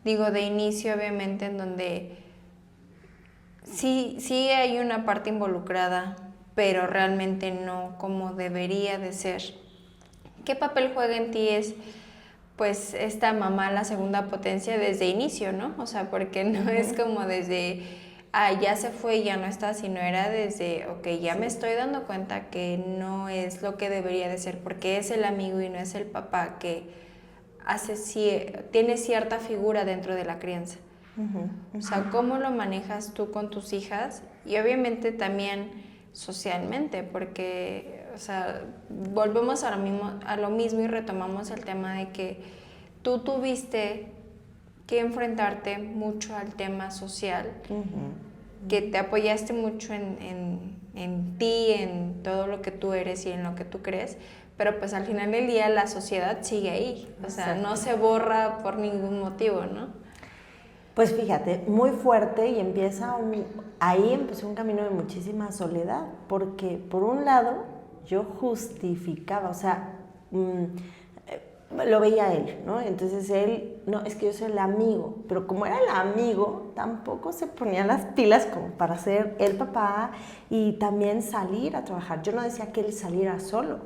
Speaker 2: Digo, de inicio, obviamente, en donde sí hay una parte involucrada, pero realmente no como debería de ser. ¿Qué papel juega en ti pues esta mamá, la segunda potencia desde inicio, ¿no? O sea, porque no es como desde, ya se fue y ya no está, sino era desde, ok, ya me estoy dando cuenta que no es lo que debería de ser, porque es el amigo y no es el papá que tiene cierta figura dentro de la crianza. O sea, ¿cómo lo manejas tú con tus hijas? Y obviamente también socialmente, porque, o sea, volvemos a lo mismo y retomamos el tema de que tú tuviste que enfrentarte mucho al tema social, que te apoyaste mucho en ti, en todo lo que tú eres y en lo que tú crees, pero pues al final del día la sociedad sigue ahí, o sea, no se borra por ningún motivo, ¿no?
Speaker 1: Pues fíjate, muy fuerte y ahí empezó un camino de muchísima soledad, porque por un lado yo justificaba, o sea, lo veía él, ¿no? Entonces él, no, es que yo soy el amigo, pero como era el amigo, tampoco se ponía las pilas como para ser el papá y también salir a trabajar. Yo no decía que él saliera solo,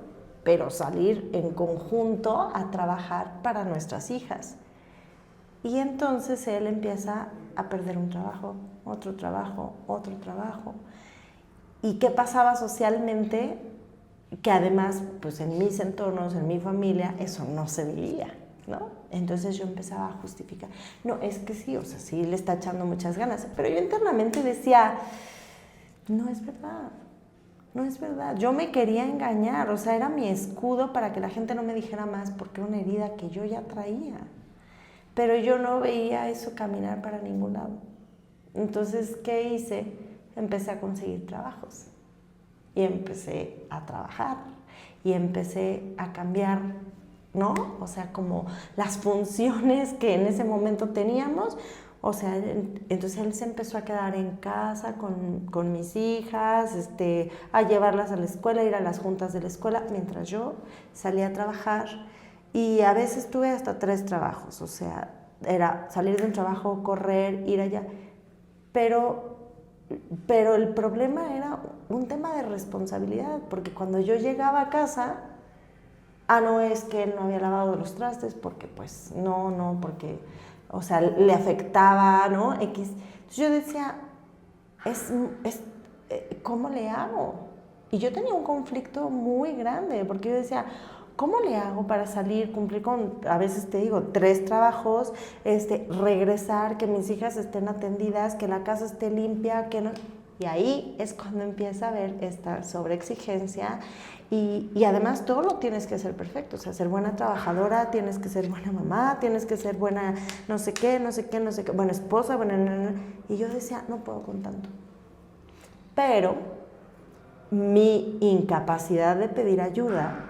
Speaker 1: pero salir en conjunto a trabajar para nuestras hijas. Y entonces él empieza a perder un trabajo, otro trabajo, otro trabajo. ¿Y qué pasaba socialmente? Que además, pues en mis entornos, en mi familia, eso no se veía, ¿no? Entonces yo empezaba a justificar. No, es que sí, o sea, sí le está echando muchas ganas. Pero yo internamente decía, no es verdad, no es verdad. Yo me quería engañar, o sea, era mi escudo para que la gente no me dijera más porque era una herida que yo ya traía. Pero yo no veía eso caminar para ningún lado. Entonces, ¿qué hice? Empecé a conseguir trabajos. Y empecé a trabajar. Y empecé a cambiar, ¿no? O sea, como las funciones que en ese momento teníamos. O sea, entonces él se empezó a quedar en casa con mis hijas, a llevarlas a la escuela, ir a las juntas de la escuela, mientras yo salía a trabajar. Y a veces tuve hasta 3 trabajos, o sea, era salir de un trabajo, correr, ir allá. Pero el problema era un tema de responsabilidad, porque cuando yo llegaba a casa, no es que él no había lavado los trastes, porque pues no, porque, o sea, le afectaba, ¿no? X. Entonces yo decía, ¿cómo le hago? Y yo tenía un conflicto muy grande, porque yo decía, ¿cómo le hago para salir, cumplir con, a veces te digo, 3 trabajos, regresar, que mis hijas estén atendidas, que la casa esté limpia, que no? Y ahí es cuando empieza a haber esta sobreexigencia y además todo lo tienes que hacer perfecto, o sea, ser buena trabajadora, tienes que ser buena mamá, tienes que ser buena no sé qué, buena esposa, buena. Y yo decía, no puedo con tanto. Pero mi incapacidad de pedir ayuda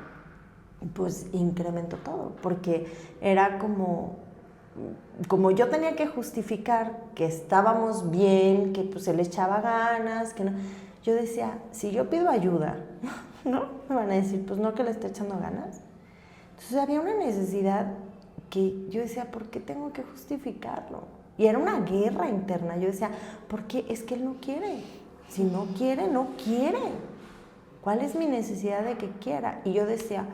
Speaker 1: pues incrementó todo, porque era como yo tenía que justificar que estábamos bien, que pues él echaba ganas, que no. Yo decía, si yo pido ayuda, ¿no? Me van a decir, pues no, que le está echando ganas. Entonces había una necesidad que yo decía, ¿por qué tengo que justificarlo? Y era una guerra interna. Yo decía, ¿por qué? Es que él no quiere. Si no quiere, no quiere. ¿Cuál es mi necesidad de que quiera? Y yo decía,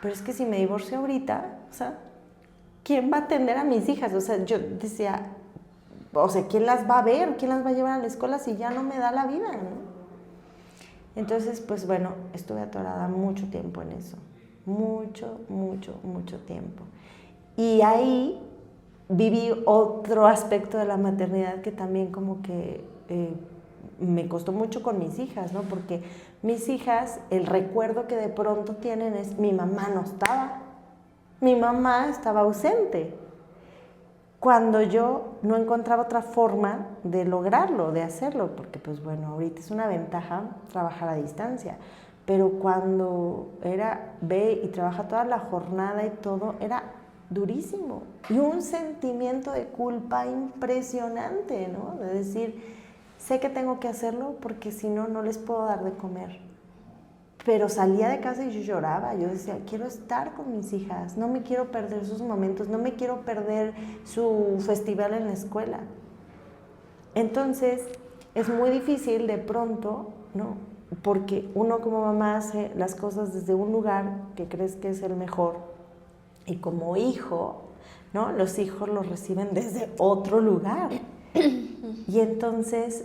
Speaker 1: pero es que si me divorcio ahorita, o sea, ¿quién va a atender a mis hijas? O sea, yo decía, o sea, ¿quién las va a ver? ¿Quién las va a llevar a la escuela si ya no me da la vida, ¿no? Entonces, pues bueno, estuve atorada mucho tiempo en eso. Mucho tiempo. Y ahí viví otro aspecto de la maternidad que también como que me costó mucho con mis hijas, ¿no? Porque mis hijas, el recuerdo que de pronto tienen es, mi mamá no estaba, mi mamá estaba ausente. Cuando yo no encontraba otra forma de lograrlo, de hacerlo, porque pues bueno, ahorita es una ventaja trabajar a distancia, pero cuando ve y trabaja toda la jornada y todo, era durísimo. Y un sentimiento de culpa impresionante, ¿no? De decir, sé que tengo que hacerlo porque si no, no les puedo dar de comer. pero salía de casa y yo lloraba. Yo decía, quiero estar con mis hijas, no me quiero perder sus momentos, no me quiero perder su festival en la escuela. Entonces, es muy difícil de pronto, ¿no? Porque uno como mamá hace las cosas desde un lugar que crees que es el mejor, y como hijo, ¿no? Los hijos los reciben desde otro lugar. Y entonces,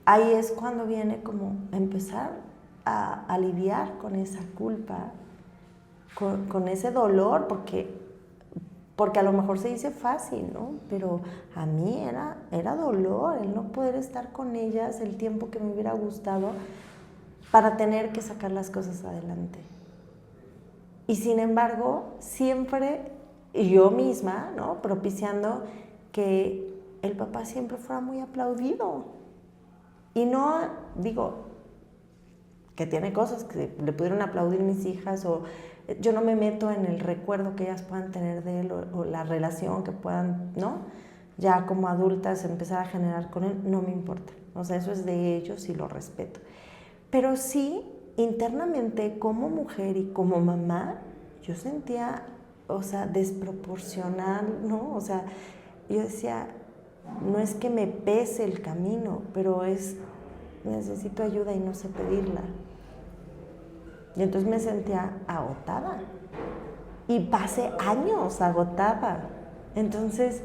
Speaker 1: ahí es cuando viene como empezar a lidiar con esa culpa, con ese dolor, porque a lo mejor se dice fácil, ¿no? Pero a mí era dolor el no poder estar con ellas el tiempo que me hubiera gustado para tener que sacar las cosas adelante. Y sin embargo, siempre yo misma, ¿no? Propiciando que el papá siempre fuera muy aplaudido. Y no digo que tiene cosas que le pudieron aplaudir mis hijas, o yo no me meto en el recuerdo que ellas puedan tener de él, o la relación que puedan, ¿no? Ya como adultas empezar a generar con él, no me importa. O sea, eso es de ellos y lo respeto. Pero sí, internamente, como mujer y como mamá, yo sentía, o sea, desproporcional, ¿no? O sea, yo decía, no es que me pese el camino, pero necesito ayuda y no sé pedirla. Y entonces me sentía agotada. Y pasé años agotada. Entonces,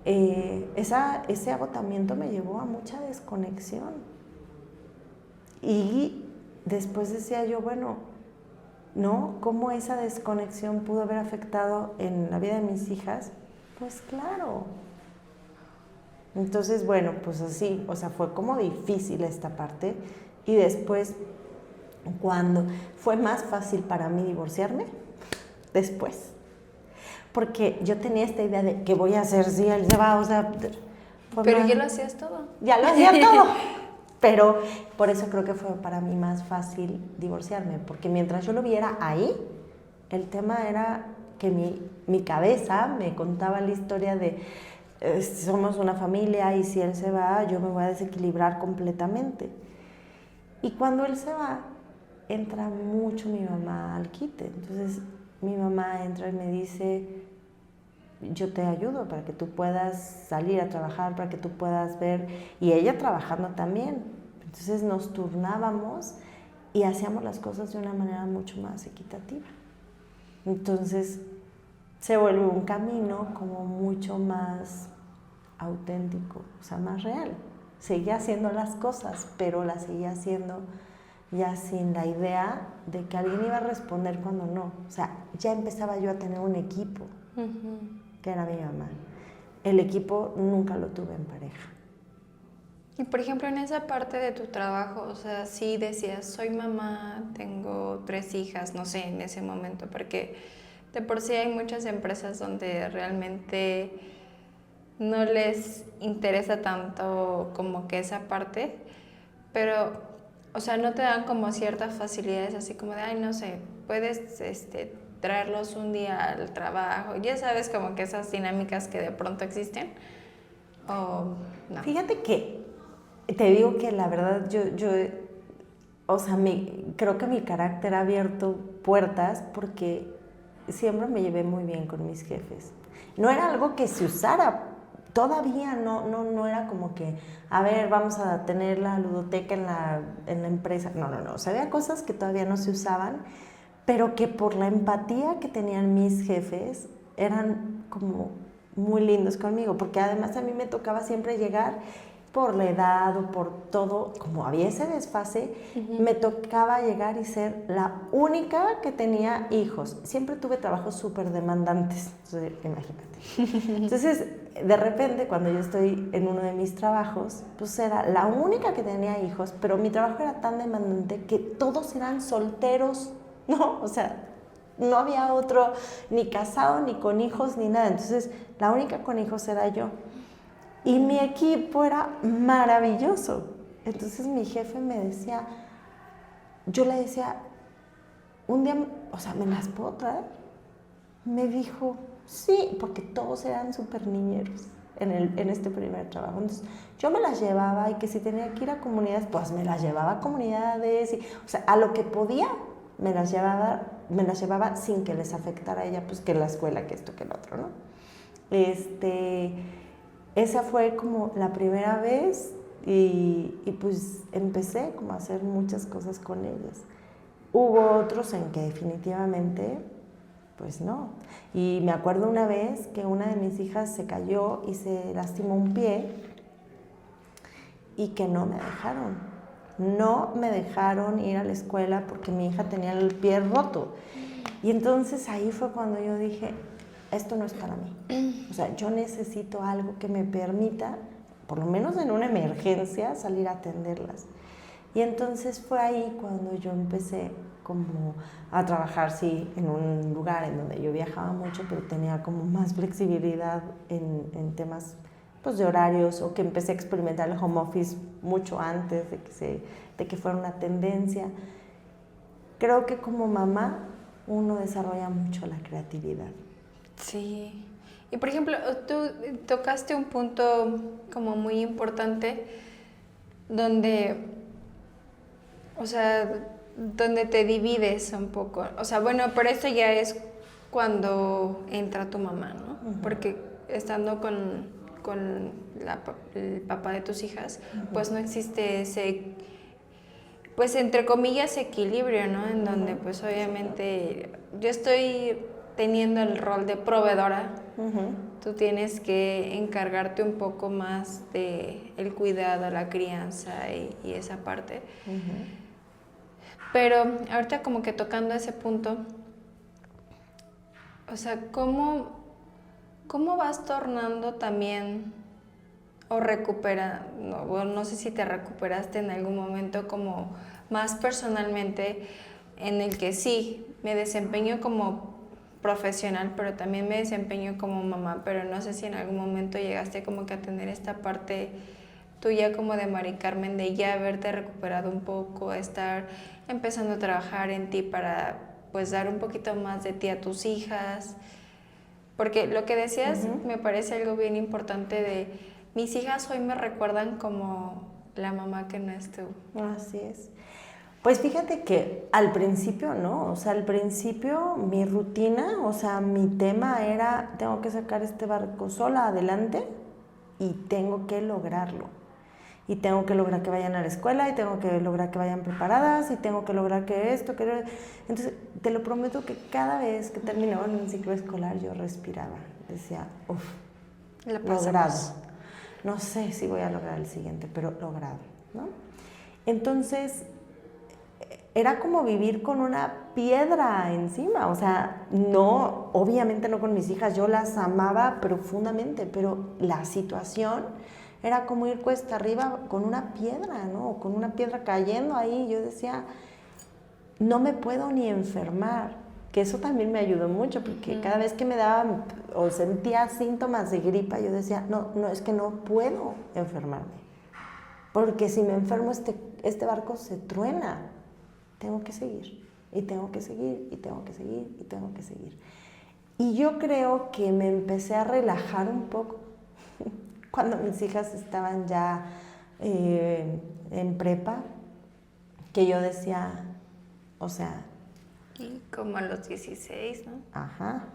Speaker 1: ese agotamiento me llevó a mucha desconexión. Y después decía yo, bueno, ¿no? ¿Cómo esa desconexión pudo haber afectado en la vida de mis hijas? Pues claro. Entonces, bueno, pues así, o sea, fue como difícil esta parte. Y después, cuando fue más fácil para mí divorciarme, después. Porque yo tenía esta idea de qué voy a hacer si él se va, o sea...
Speaker 2: Pero ya lo hacías todo.
Speaker 1: Ya lo hacía todo. Pero por eso creo que fue para mí más fácil divorciarme, porque mientras yo lo viera ahí, el tema era que mi cabeza me contaba la historia de somos una familia y si él se va, yo me voy a desequilibrar completamente. Y cuando él se va, entra mucho mi mamá al quite. Entonces mi mamá entra y me dice, yo te ayudo para que tú puedas salir a trabajar, para que tú puedas ver, y ella trabajando también. Entonces nos turnábamos y hacíamos las cosas de una manera mucho más equitativa. Entonces se vuelve un camino como mucho más auténtico, o sea, más real. Seguía haciendo las cosas, pero las seguía haciendo ya sin la idea de que alguien iba a responder cuando no. O sea, ya empezaba yo a tener un equipo, que era mi mamá. El equipo nunca lo tuve en pareja.
Speaker 2: Y por ejemplo, en esa parte de tu trabajo, o sea, sí decías, soy mamá, tengo 3 hijas, no sé, en ese momento, porque de por sí hay muchas empresas donde realmente no les interesa tanto como que esa parte, pero, o sea, no te dan como ciertas facilidades así como de, ay, no sé, puedes traerlos un día al trabajo, ya sabes, como que esas dinámicas que de pronto existen, o no.
Speaker 1: Fíjate que te digo que la verdad yo o sea, creo que mi carácter ha abierto puertas porque siempre me llevé muy bien con mis jefes. No era algo que se usara, todavía no era como que, a ver, vamos a tener la ludoteca en la empresa. No. O sea, había cosas que todavía no se usaban, pero que por la empatía que tenían mis jefes eran como muy lindos conmigo, porque además a mí me tocaba siempre llegar por la edad o por todo, como había ese desfase, me tocaba llegar y ser la única que tenía hijos. Siempre tuve trabajos súper demandantes, entonces, imagínate. Entonces, de repente, cuando yo estoy en uno de mis trabajos, pues era la única que tenía hijos, pero mi trabajo era tan demandante que todos eran solteros, ¿no? O sea, no había otro ni casado, ni con hijos, ni nada. Entonces, la única con hijos era yo. Y mi equipo era maravilloso. Entonces mi jefe me decía, yo le decía, un día, o sea, ¿me las puedo traer? Me dijo, sí, porque todos eran súper niñeros. en este primer trabajo. Entonces, yo me las llevaba y que si tenía que ir a comunidades, pues me las llevaba a comunidades. O sea, a lo que podía, me las llevaba sin que les afectara a ella, pues que la escuela, que esto, que el otro, ¿no? Esa fue como la primera vez y pues empecé como a hacer muchas cosas con ellas. Hubo otros en que definitivamente, pues no. Y me acuerdo una vez que una de mis hijas se cayó y se lastimó un pie y que no me dejaron. No me dejaron ir a la escuela porque mi hija tenía el pie roto. Y entonces ahí fue cuando yo dije, esto no es para mí. O sea, yo necesito algo que me permita, por lo menos en una emergencia, salir a atenderlas. Y entonces fue ahí cuando yo empecé como a trabajar, sí, en un lugar en donde yo viajaba mucho, pero tenía como más flexibilidad en temas pues, de horarios, o que empecé a experimentar el home office mucho antes de que fuera una tendencia. Creo que como mamá uno desarrolla mucho la creatividad.
Speaker 2: Sí. Y por ejemplo, tú tocaste un punto como muy importante donde, o sea, donde te divides un poco. O sea, bueno, pero esto ya es cuando entra tu mamá, ¿no? Uh-huh. Porque estando con el papá de tus hijas, uh-huh, pues no existe ese, pues entre comillas, equilibrio, ¿no? En donde pues obviamente yo estoy teniendo el rol de proveedora, uh-huh, tú tienes que encargarte un poco más de el cuidado, la crianza y esa parte. Uh-huh. Pero ahorita como que tocando ese punto, o sea, ¿cómo vas tornando también o no sé si te recuperaste en algún momento como más personalmente en el que sí, me desempeño como profesional, pero también me desempeño como mamá, pero no sé si en algún momento llegaste como que a tener esta parte tuya como de Mari Carmen, de ya haberte recuperado un poco, estar empezando a trabajar en ti para pues dar un poquito más de ti a tus hijas, porque lo que decías, uh-huh, me parece algo bien importante de mis hijas hoy me recuerdan como la mamá que no es tú.
Speaker 1: Así es. Pues fíjate que al principio, ¿no? O sea, al principio mi rutina, o sea, mi tema era, tengo que sacar este barco sola adelante y tengo que lograrlo. Y tengo que lograr que vayan a la escuela, y tengo que lograr que vayan preparadas, y tengo que lograr que esto, que... Entonces, te lo prometo que cada vez que terminaba un ciclo escolar yo respiraba. Decía, logrado. No sé si voy a lograr el siguiente, pero logrado, ¿no? Entonces, era como vivir con una piedra encima, o sea, no, obviamente no con mis hijas, yo las amaba profundamente, pero la situación era como ir cuesta arriba con una piedra, ¿no? Con una piedra cayendo ahí, yo decía, no me puedo ni enfermar, que eso también me ayudó mucho, porque cada vez que me daba o sentía síntomas de gripa, yo decía, no, es que no puedo enfermarme, porque si me enfermo este barco se truena. Tengo que seguir, y tengo que seguir, y tengo que seguir, y tengo que seguir. Y yo creo que me empecé a relajar un poco cuando mis hijas estaban ya en prepa, que yo decía, o sea...
Speaker 2: Y como a los 16, ¿no?
Speaker 1: Ajá.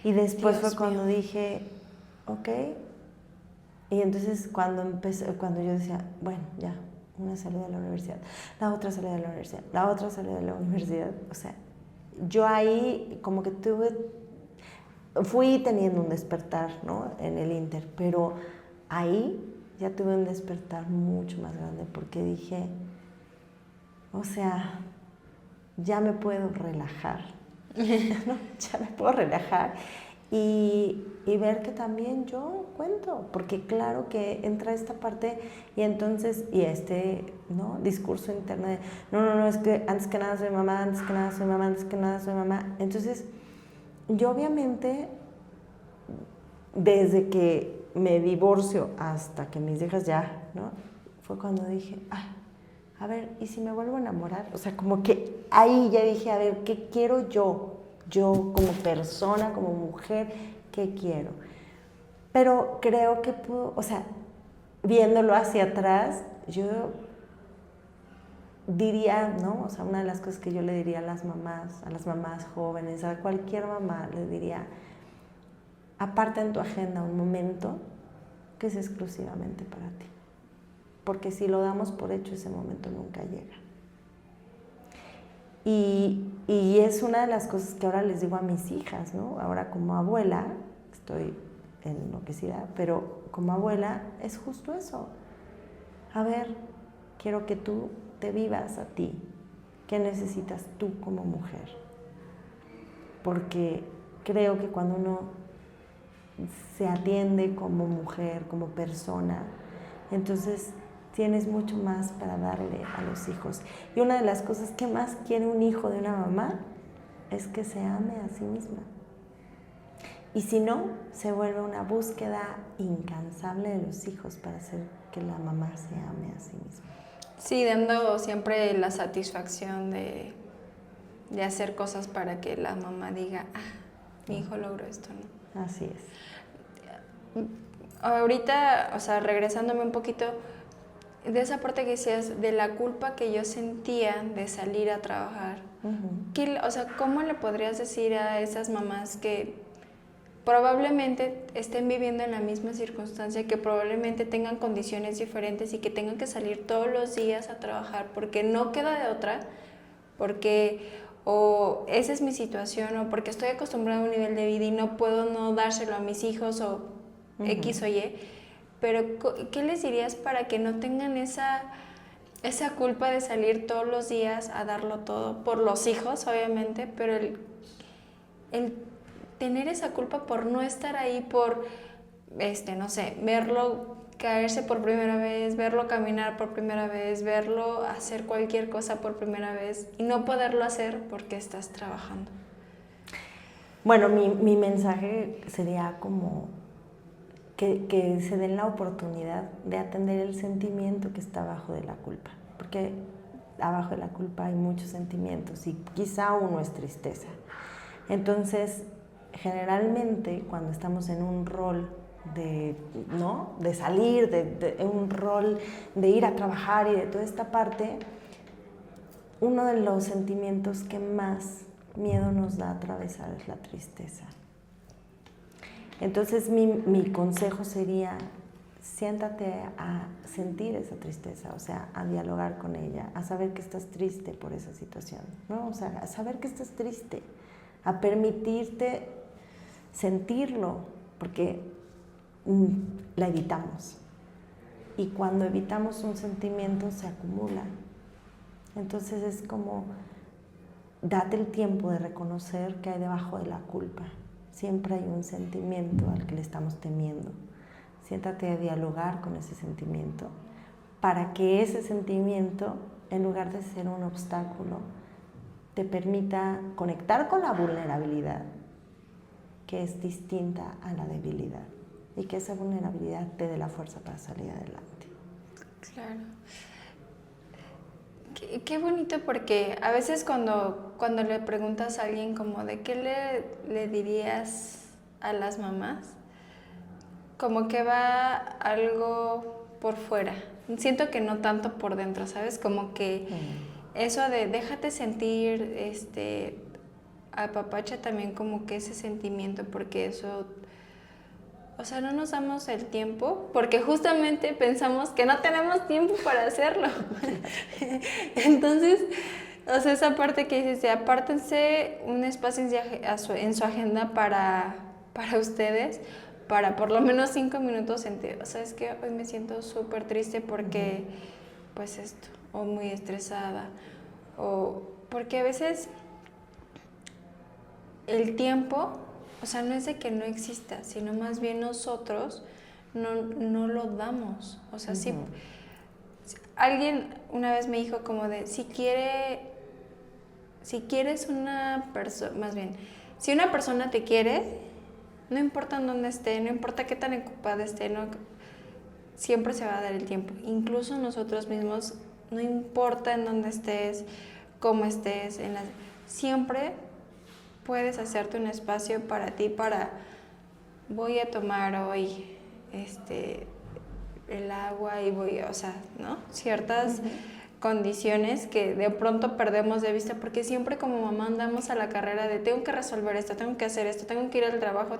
Speaker 1: Y después
Speaker 2: Dios
Speaker 1: fue cuando
Speaker 2: mío.
Speaker 1: dije, ok. Y entonces cuando yo decía, bueno, ya, una salió de la universidad, la otra salió de la universidad, la otra salió de la universidad, o sea, yo ahí como que fui teniendo un despertar, ¿no? En el Inter, pero ahí ya tuve un despertar mucho más grande porque dije, o sea, ya me puedo relajar, ¿no? Ya me puedo relajar y ver que también yo cuento, porque claro que entra esta parte y entonces, ¿no? Discurso interno de, no, es que antes que nada soy mamá, antes que nada soy mamá, antes que nada soy mamá. Entonces, yo obviamente, desde que me divorcio hasta que mis hijas ya, ¿no? Fue cuando dije, a ver, ¿y si me vuelvo a enamorar? O sea, como que ahí ya dije, a ver, ¿qué quiero yo? Yo como persona, como mujer, ¿qué quiero? Pero creo que pudo, o sea, viéndolo hacia atrás, yo diría, ¿no? O sea, una de las cosas que yo le diría a las mamás jóvenes, a cualquier mamá, le diría, aparta en tu agenda un momento que es exclusivamente para ti. Porque si lo damos por hecho, ese momento nunca llega. Y es una de las cosas que ahora les digo a mis hijas, ¿no? Ahora como abuela, estoy enloquecida, pero como abuela es justo eso. A ver, quiero que tú te vivas a ti. ¿Qué necesitas tú como mujer? Porque creo que cuando uno se atiende como mujer, como persona, entonces tienes mucho más para darle a los hijos. Y una de las cosas que más quiere un hijo de una mamá es que se ame a sí misma. Y si no, se vuelve una búsqueda incansable de los hijos para hacer que la mamá se ame a sí misma.
Speaker 2: Sí, dando siempre la satisfacción de hacer cosas para que la mamá diga, mi hijo logró esto, ¿no?
Speaker 1: Así es.
Speaker 2: Ahorita, o sea, regresándome un poquito, de esa parte que decías, de la culpa que yo sentía de salir a trabajar, o sea, ¿cómo le podrías decir a esas mamás que probablemente estén viviendo en la misma circunstancia, que probablemente tengan condiciones diferentes y que tengan que salir todos los días a trabajar porque no queda de otra, porque o esa es mi situación o porque estoy acostumbrada a un nivel de vida y no puedo no dárselo a mis hijos o X o Y, pero ¿qué les dirías para que no tengan esa culpa de salir todos los días a darlo todo por los hijos, obviamente, pero el tener esa culpa por no estar ahí, por, no sé, verlo caerse por primera vez, verlo caminar por primera vez, verlo hacer cualquier cosa por primera vez y no poderlo hacer porque estás trabajando?
Speaker 1: Bueno, mi mensaje sería como que se den la oportunidad de atender el sentimiento que está abajo de la culpa, porque abajo de la culpa hay muchos sentimientos y quizá uno es tristeza. Entonces, generalmente cuando estamos en un rol de salir, de un rol de ir a trabajar y de toda esta parte, uno de los sentimientos que más miedo nos da atravesar es la tristeza. Entonces mi consejo sería, siéntate a sentir esa tristeza, o sea, a dialogar con ella, a saber que estás triste por esa situación, ¿no? O sea, a saber que estás triste, a permitirte sentirlo, porque la evitamos. Y cuando evitamos un sentimiento se acumula. Entonces es como, date el tiempo de reconocer que hay debajo de la culpa. Siempre hay un sentimiento al que le estamos temiendo. Siéntate a dialogar con ese sentimiento para que ese sentimiento, en lugar de ser un obstáculo, te permita conectar con la vulnerabilidad, que es distinta a la debilidad, y que esa vulnerabilidad te dé la fuerza para salir adelante.
Speaker 2: Claro. Qué bonito, porque a veces cuando le preguntas a alguien como de qué le dirías a las mamás, como que va algo por fuera. Siento que no tanto por dentro, ¿sabes? Como que eso de déjate sentir, apapacha también como que ese sentimiento, porque eso, o sea, no nos damos el tiempo, porque justamente pensamos que no tenemos tiempo para hacerlo. Entonces, o sea, esa parte que dices, apártense un espacio en su agenda para ustedes, para por lo menos 5 minutos sentir, o sea, es que hoy me siento súper triste porque, pues esto, o muy estresada, o porque a veces el tiempo, o sea, no es de que no exista, sino más bien nosotros no lo damos. O sea, si alguien una vez me dijo como de, si quieres una persona, más bien, si una persona te quiere, no importa en dónde esté, no importa qué tan ocupada esté, siempre se va a dar el tiempo. Incluso nosotros mismos, no importa en dónde estés, cómo estés, siempre puedes hacerte un espacio para ti, para voy a tomar hoy el agua y voy, o sea, ¿no? Ciertas condiciones que de pronto perdemos de vista porque siempre como mamá andamos a la carrera de tengo que resolver esto, tengo que hacer esto, tengo que ir al trabajo,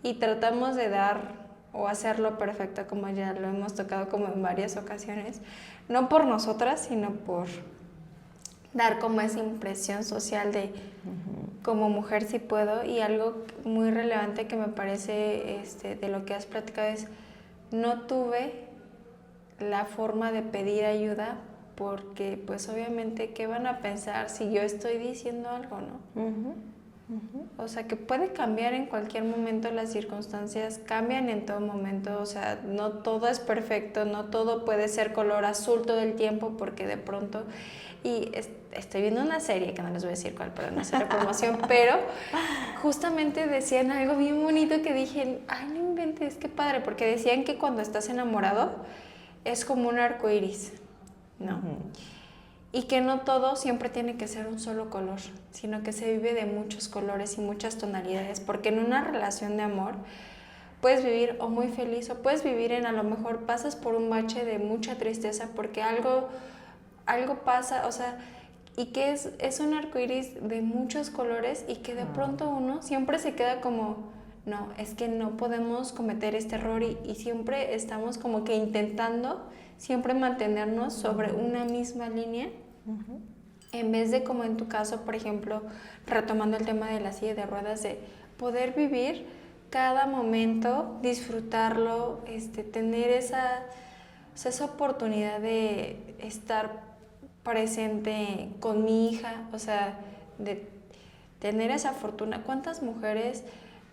Speaker 2: y tratamos de dar o hacerlo perfecto, como ya lo hemos tocado como en varias ocasiones, no por nosotras, sino por dar como esa impresión social de como mujer sí puedo. Y algo muy relevante que me parece de lo que has platicado es no tuve la forma de pedir ayuda porque pues obviamente ¿qué van a pensar si yo estoy diciendo algo, no? O sea, que puede cambiar en cualquier momento, las circunstancias cambian en todo momento, o sea, no todo es perfecto, no todo puede ser color azul todo el tiempo porque de pronto, y estoy viendo una serie, que no les voy a decir cuál, pero no hacer promoción, pero justamente decían algo bien bonito que dije, ay, no inventes, qué padre, porque decían que cuando estás enamorado es como un arco iris, ¿no? Y que no todo siempre tiene que ser un solo color, sino que se vive de muchos colores y muchas tonalidades, porque en una relación de amor puedes vivir o muy feliz o puedes vivir a lo mejor pasas por un bache de mucha tristeza porque algo pasa, o sea, y que es un arcoíris de muchos colores y que de pronto uno siempre se queda como, no, es que no podemos cometer este error y siempre estamos como que intentando siempre mantenernos sobre una misma línea, en vez de como en tu caso, por ejemplo, retomando el tema de la silla de ruedas, de poder vivir cada momento, disfrutarlo, tener esa oportunidad de estar presente con mi hija, o sea, de tener esa fortuna. ¿Cuántas mujeres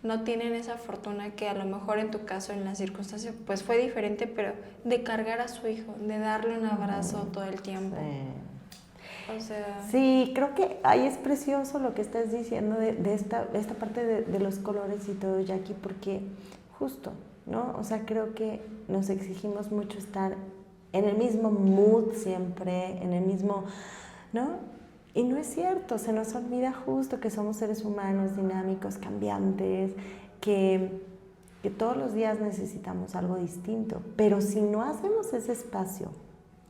Speaker 2: no tienen esa fortuna que a lo mejor en tu caso, en las circunstancias, pues fue diferente, pero de cargar a su hijo, de darle un abrazo todo el tiempo?
Speaker 1: Sí.
Speaker 2: O sea...
Speaker 1: Sí, creo que ahí es precioso lo que estás diciendo de esta parte de los colores y todo, Jackie, porque justo, ¿no? O sea, creo que nos exigimos mucho estar en el mismo mood siempre, en el mismo, ¿no? Y no es cierto, se nos olvida justo que somos seres humanos dinámicos, cambiantes, que todos los días necesitamos algo distinto. Pero si no hacemos ese espacio,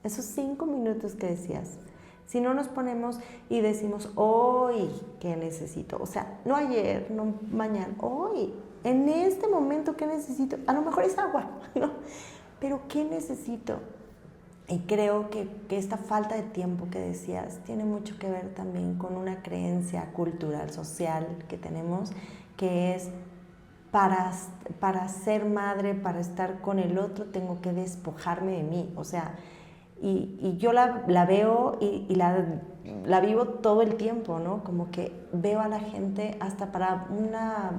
Speaker 1: esos 5 minutos que decías, si no nos ponemos y decimos, hoy, ¿qué necesito? O sea, no ayer, no mañana, hoy, en este momento, ¿qué necesito? A lo mejor es agua, ¿no? Pero ¿qué necesito? Y creo que esta falta de tiempo que decías tiene mucho que ver también con una creencia cultural, social que tenemos, que es para ser madre, para estar con el otro, tengo que despojarme de mí. O sea, y yo la veo y la vivo todo el tiempo, ¿no? Como que veo a la gente hasta para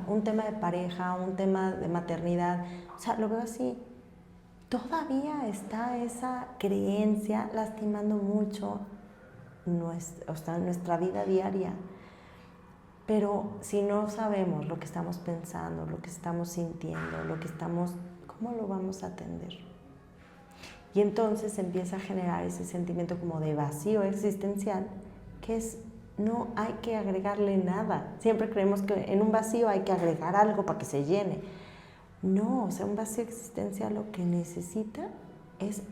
Speaker 1: un tema de pareja, un tema de maternidad, o sea, lo veo así. Todavía está esa creencia lastimando mucho nuestra vida diaria. Pero si no sabemos lo que estamos pensando, lo que estamos sintiendo, ¿cómo lo vamos a atender? Y entonces empieza a generar ese sentimiento como de vacío existencial, que es, no hay que agregarle nada. Siempre creemos que en un vacío hay que agregar algo para que se llene. No, o sea, un vacío existencial lo que necesita es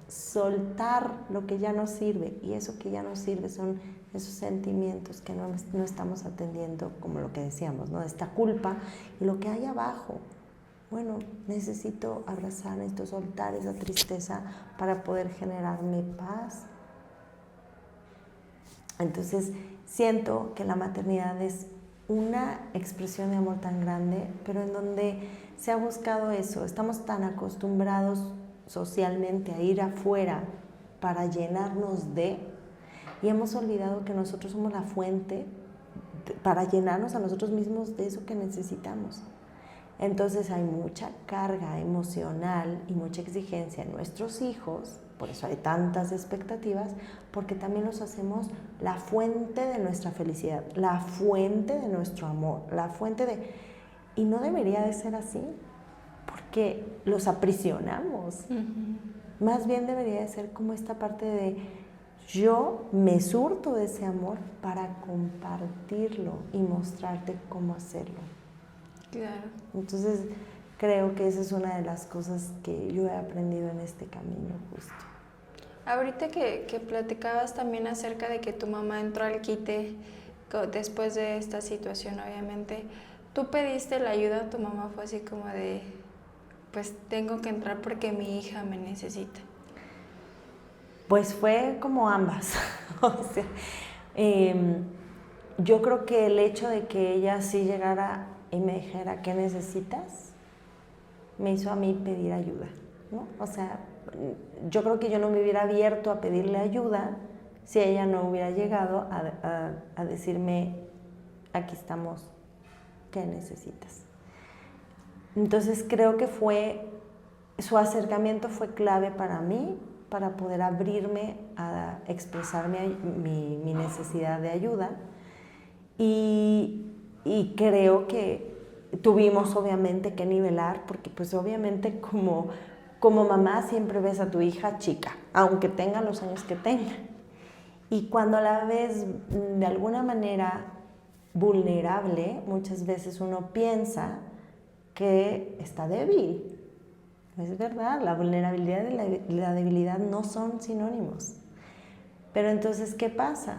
Speaker 1: soltar lo que ya no sirve, y eso que ya no sirve son esos sentimientos que no estamos atendiendo, como lo que decíamos, ¿no? Esta culpa y lo que hay abajo. Bueno, necesito abrazar, necesito soltar esa tristeza para poder generarme paz. Entonces, siento que la maternidad es una expresión de amor tan grande, pero en donde se ha buscado eso. Estamos tan acostumbrados socialmente a ir afuera para llenarnos y hemos olvidado que nosotros somos la fuente para llenarnos a nosotros mismos de eso que necesitamos. Entonces hay mucha carga emocional y mucha exigencia en nuestros hijos, por eso hay tantas expectativas, porque también los hacemos la fuente de nuestra felicidad, la fuente de nuestro amor, la fuente de... Y no debería de ser así, porque los aprisionamos. Más bien debería de ser como esta parte de yo me surto de ese amor para compartirlo y mostrarte cómo hacerlo.
Speaker 2: Claro.
Speaker 1: Entonces, creo que esa es una de las cosas que yo he aprendido en este camino justo.
Speaker 2: Ahorita que platicabas también acerca de que tu mamá entró al quite después de esta situación, obviamente, ¿tú pediste la ayuda? Tu mamá fue así como de, pues tengo que entrar porque mi hija me necesita.
Speaker 1: Pues fue como ambas. O sea, yo creo que el hecho de que ella sí llegara y me dijera, ¿qué necesitas?, me hizo a mí pedir ayuda, ¿no? O sea, yo creo que yo no me hubiera abierto a pedirle ayuda si ella no hubiera llegado a decirme, aquí estamos, ¿qué necesitas? Entonces creo que su acercamiento fue clave para mí, para poder abrirme a expresar mi necesidad de ayuda. Y creo que tuvimos obviamente que nivelar, porque pues obviamente como mamá siempre ves a tu hija chica, aunque tenga los años que tenga. Y cuando la ves de alguna manera vulnerable, muchas veces uno piensa que está débil. Es verdad, la vulnerabilidad y la debilidad no son sinónimos. Pero entonces, ¿qué pasa?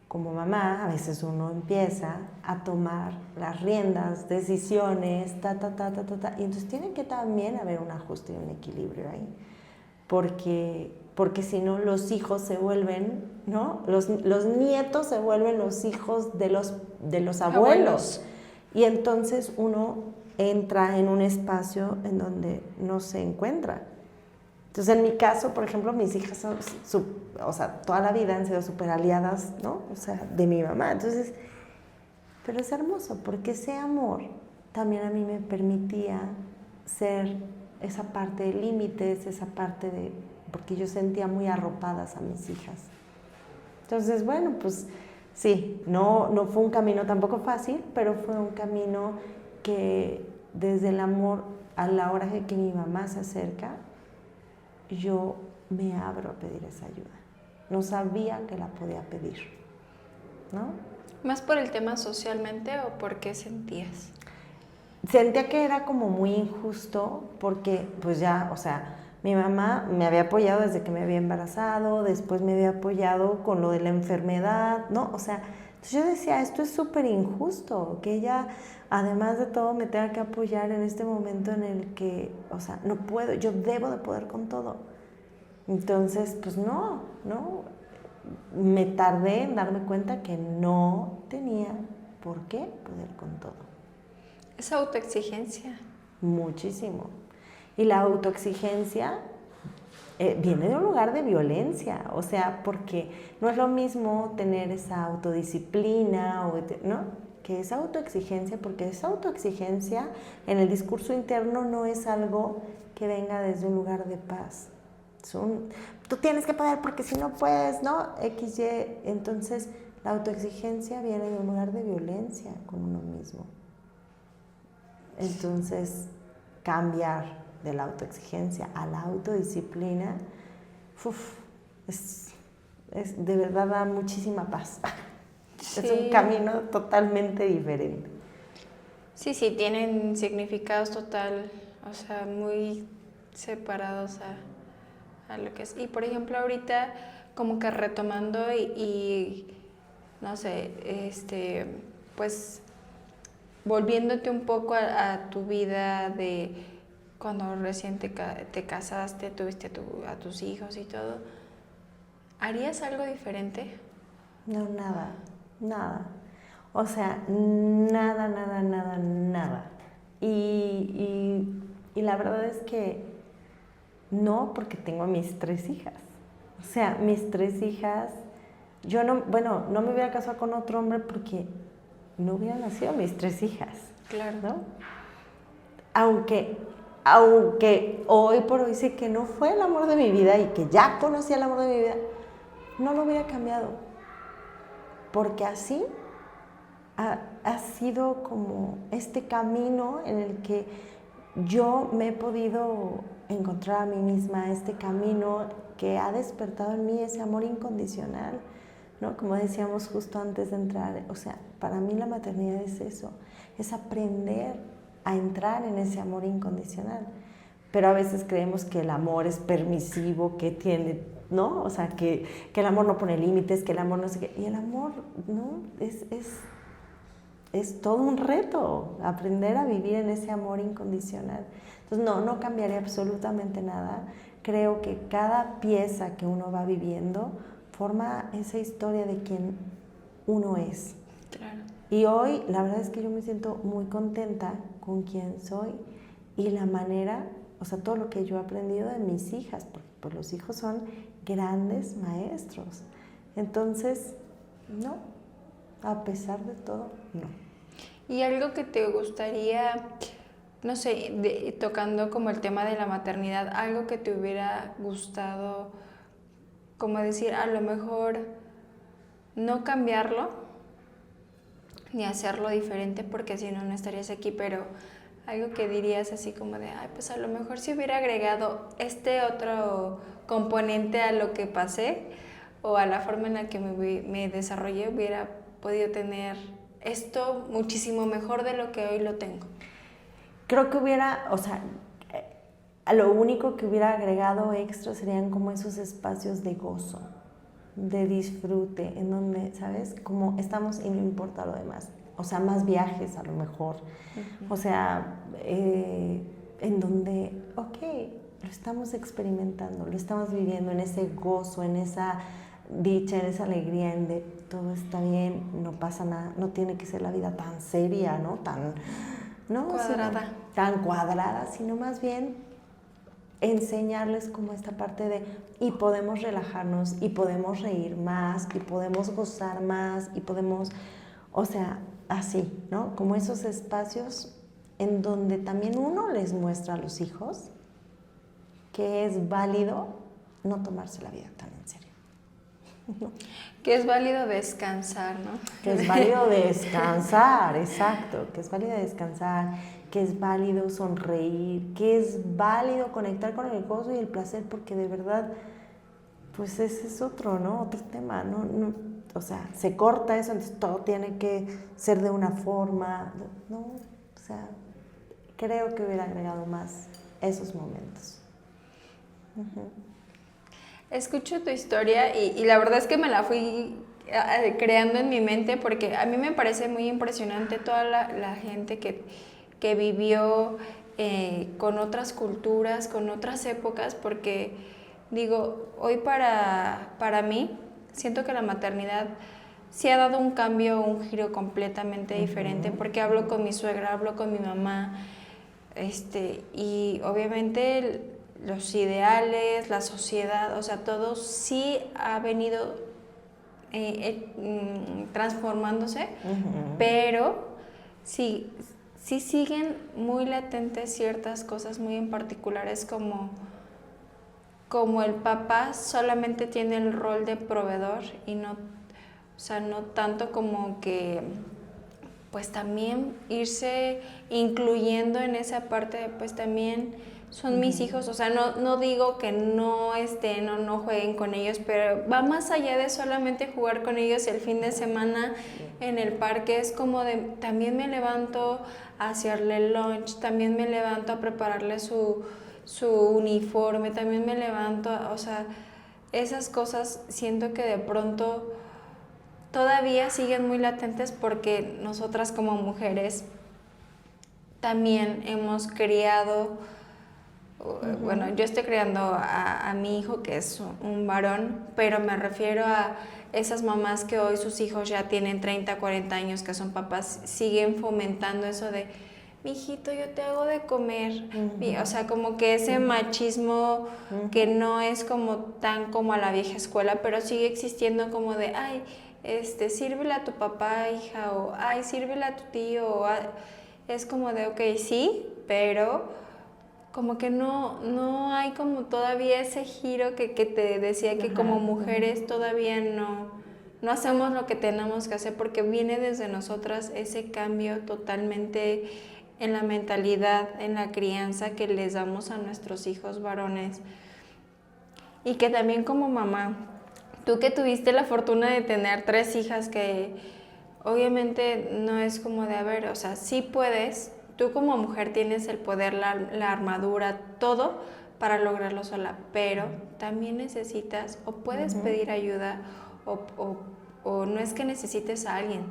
Speaker 1: Como mamá, a veces uno empieza a tomar las riendas, decisiones, y entonces tiene que también haber un ajuste y un equilibrio ahí. Porque si no, los hijos se vuelven, ¿no? Los nietos se vuelven los hijos de los abuelos. Y entonces uno entra en un espacio en donde no se encuentra. Entonces, en mi caso, por ejemplo, mis hijas son, o sea, toda la vida han sido súper aliadas, ¿no? O sea, de mi mamá. Entonces, pero es hermoso, porque ese amor también a mí me permitía ser esa parte de límites, esa parte de, porque yo sentía muy arropadas a mis hijas. Entonces, bueno, pues sí, no fue un camino tampoco fácil, pero fue un camino que desde el amor, a la hora de que mi mamá se acerca, yo me abro a pedir esa ayuda. No sabía que la podía pedir, ¿no?
Speaker 2: ¿Más por el tema socialmente o por qué sentías?
Speaker 1: Sentía que era como muy injusto porque, pues ya, o sea, mi mamá me había apoyado desde que me había embarazado, después me había apoyado con lo de la enfermedad, ¿no? O sea, entonces yo decía, esto es súper injusto, que ella, además de todo, me tenga que apoyar en este momento en el que, o sea, no puedo, yo debo de poder con todo. Entonces, pues no, me tardé en darme cuenta que no tenía por qué poder con todo.
Speaker 2: Es autoexigencia.
Speaker 1: Muchísimo. Y la autoexigencia viene de un lugar de violencia, o sea, porque no es lo mismo tener esa autodisciplina, ¿no?, que esa autoexigencia, porque esa autoexigencia en el discurso interno no es algo que venga desde un lugar de paz. Tú tienes que poder porque si no puedes, ¿no? XY. Entonces, la autoexigencia viene de un lugar de violencia con uno mismo. Entonces, cambiar de la autoexigencia a la autodisciplina, de verdad da muchísima paz. Sí. Es un camino totalmente diferente.
Speaker 2: Sí, tienen significados total, o sea, muy separados a lo que es. Y por ejemplo, ahorita como que retomando y no sé, pues volviéndote un poco a tu vida de cuando recién te casaste, tuviste a tus hijos y todo, ¿harías algo diferente?
Speaker 1: No, nada. O sea, nada. Y la verdad es que no, porque tengo a mis 3 hijas. O sea, mis 3 hijas, yo no me hubiera casado con otro hombre porque no hubieran nacido mis 3 hijas.
Speaker 2: Claro.
Speaker 1: ¿No? Aunque hoy por hoy sé que no fue el amor de mi vida y que ya conocí el amor de mi vida, no lo hubiera cambiado. Porque así ha sido como este camino en el que yo me he podido encontrar a mí misma, este camino que ha despertado en mí ese amor incondicional. ¿no? Como decíamos justo antes de entrar, o sea, para mí la maternidad es eso, es aprender a entrar en ese amor incondicional. Pero a veces creemos que el amor es permisivo, que tiene, ¿no? O sea, que el amor no pone límites, que el amor no sé qué. Y el amor, ¿no? Es todo un reto, aprender a vivir en ese amor incondicional. Entonces, no cambiaría absolutamente nada. Creo que cada pieza que uno va viviendo forma esa historia de quién uno es.
Speaker 2: Claro.
Speaker 1: Y hoy, la verdad es que yo me siento muy contenta con quién soy y la manera, o sea, todo lo que yo he aprendido de mis hijas, porque pues, los hijos son grandes maestros. Entonces, no, a pesar de todo, no.
Speaker 2: ¿Y algo que te gustaría, no sé, tocando como el tema de la maternidad, algo que te hubiera gustado, como decir, a lo mejor no cambiarlo, ni hacerlo diferente, porque si no, no estarías aquí, pero algo que dirías así como de, ay, pues a lo mejor si hubiera agregado este otro componente a lo que pasé, o a la forma en la que me desarrollé, hubiera podido tener esto muchísimo mejor de lo que hoy lo tengo.
Speaker 1: Creo que hubiera, o sea, lo único que hubiera agregado extra serían como esos espacios de gozo, de disfrute, en donde, ¿sabes? Como estamos y no importa lo demás. O sea, más viajes a lo mejor. O sea, en donde, ok, lo estamos experimentando, lo estamos viviendo en ese gozo, en esa dicha, en esa alegría, en de todo está bien, no pasa nada, no tiene que ser la vida tan seria, ¿no? No,
Speaker 2: cuadrada.
Speaker 1: Tan cuadrada, sino más bien enseñarles como esta parte de y podemos relajarnos y podemos reír más y podemos gozar más y podemos, o sea, así, ¿no? Como esos espacios en donde también uno les muestra a los hijos que es válido no tomarse la vida tan en serio.
Speaker 2: Que es válido descansar, ¿no?
Speaker 1: Que es válido descansar, exacto, que es válido descansar, que es válido sonreír, que es válido conectar con el gozo y el placer, porque de verdad, pues ese es otro, ¿no? Otro tema, ¿no? O sea, se corta eso, entonces todo tiene que ser de una forma, ¿no? O sea, creo que hubiera agregado más esos momentos. Uh-huh.
Speaker 2: Escucho tu historia y la verdad es que me la fui creando en mi mente porque a mí me parece muy impresionante toda la gente que vivió con otras culturas, con otras épocas, porque digo, hoy para mí siento que la maternidad sí ha dado un cambio, un giro completamente diferente, porque hablo con mi suegra, hablo con mi mamá, y obviamente los ideales, la sociedad, o sea, todo sí ha venido transformándose, pero sí siguen muy latentes ciertas cosas muy en particulares como el papá solamente tiene el rol de proveedor y no, o sea, no tanto como que pues también irse incluyendo en esa parte de pues también son mis hijos, o sea, no digo que no estén o no jueguen con ellos, pero va más allá de solamente jugar con ellos el fin de semana en el parque, es como de, también me levanto a hacerle el lunch, también me levanto a prepararle su uniforme, también me levanto, o sea, esas cosas siento que de pronto todavía siguen muy latentes porque nosotras como mujeres también hemos criado. Bueno, yo estoy criando a mi hijo, que es un varón, pero me refiero a esas mamás que hoy sus hijos ya tienen 30, 40 años, que son papás, siguen fomentando eso de, mijito, yo te hago de comer. O sea, como que ese machismo que no es como tan como a la vieja escuela, pero sigue existiendo como de, ay, sírvele a tu papá, hija, o ay, sírvele a tu tío, o, es como de, ok, sí, pero como que no hay como todavía ese giro que te decía que como mujeres todavía no hacemos lo que tenemos que hacer porque viene desde nosotras ese cambio totalmente en la mentalidad, en la crianza que les damos a nuestros hijos varones y que también como mamá Tú que tuviste la fortuna de tener 3 hijas, que obviamente no es como de, a ver, o sea, sí puedes, tú como mujer tienes el poder, la armadura, todo para lograrlo sola, pero también necesitas o puedes pedir ayuda o, o, o no es que necesites a alguien,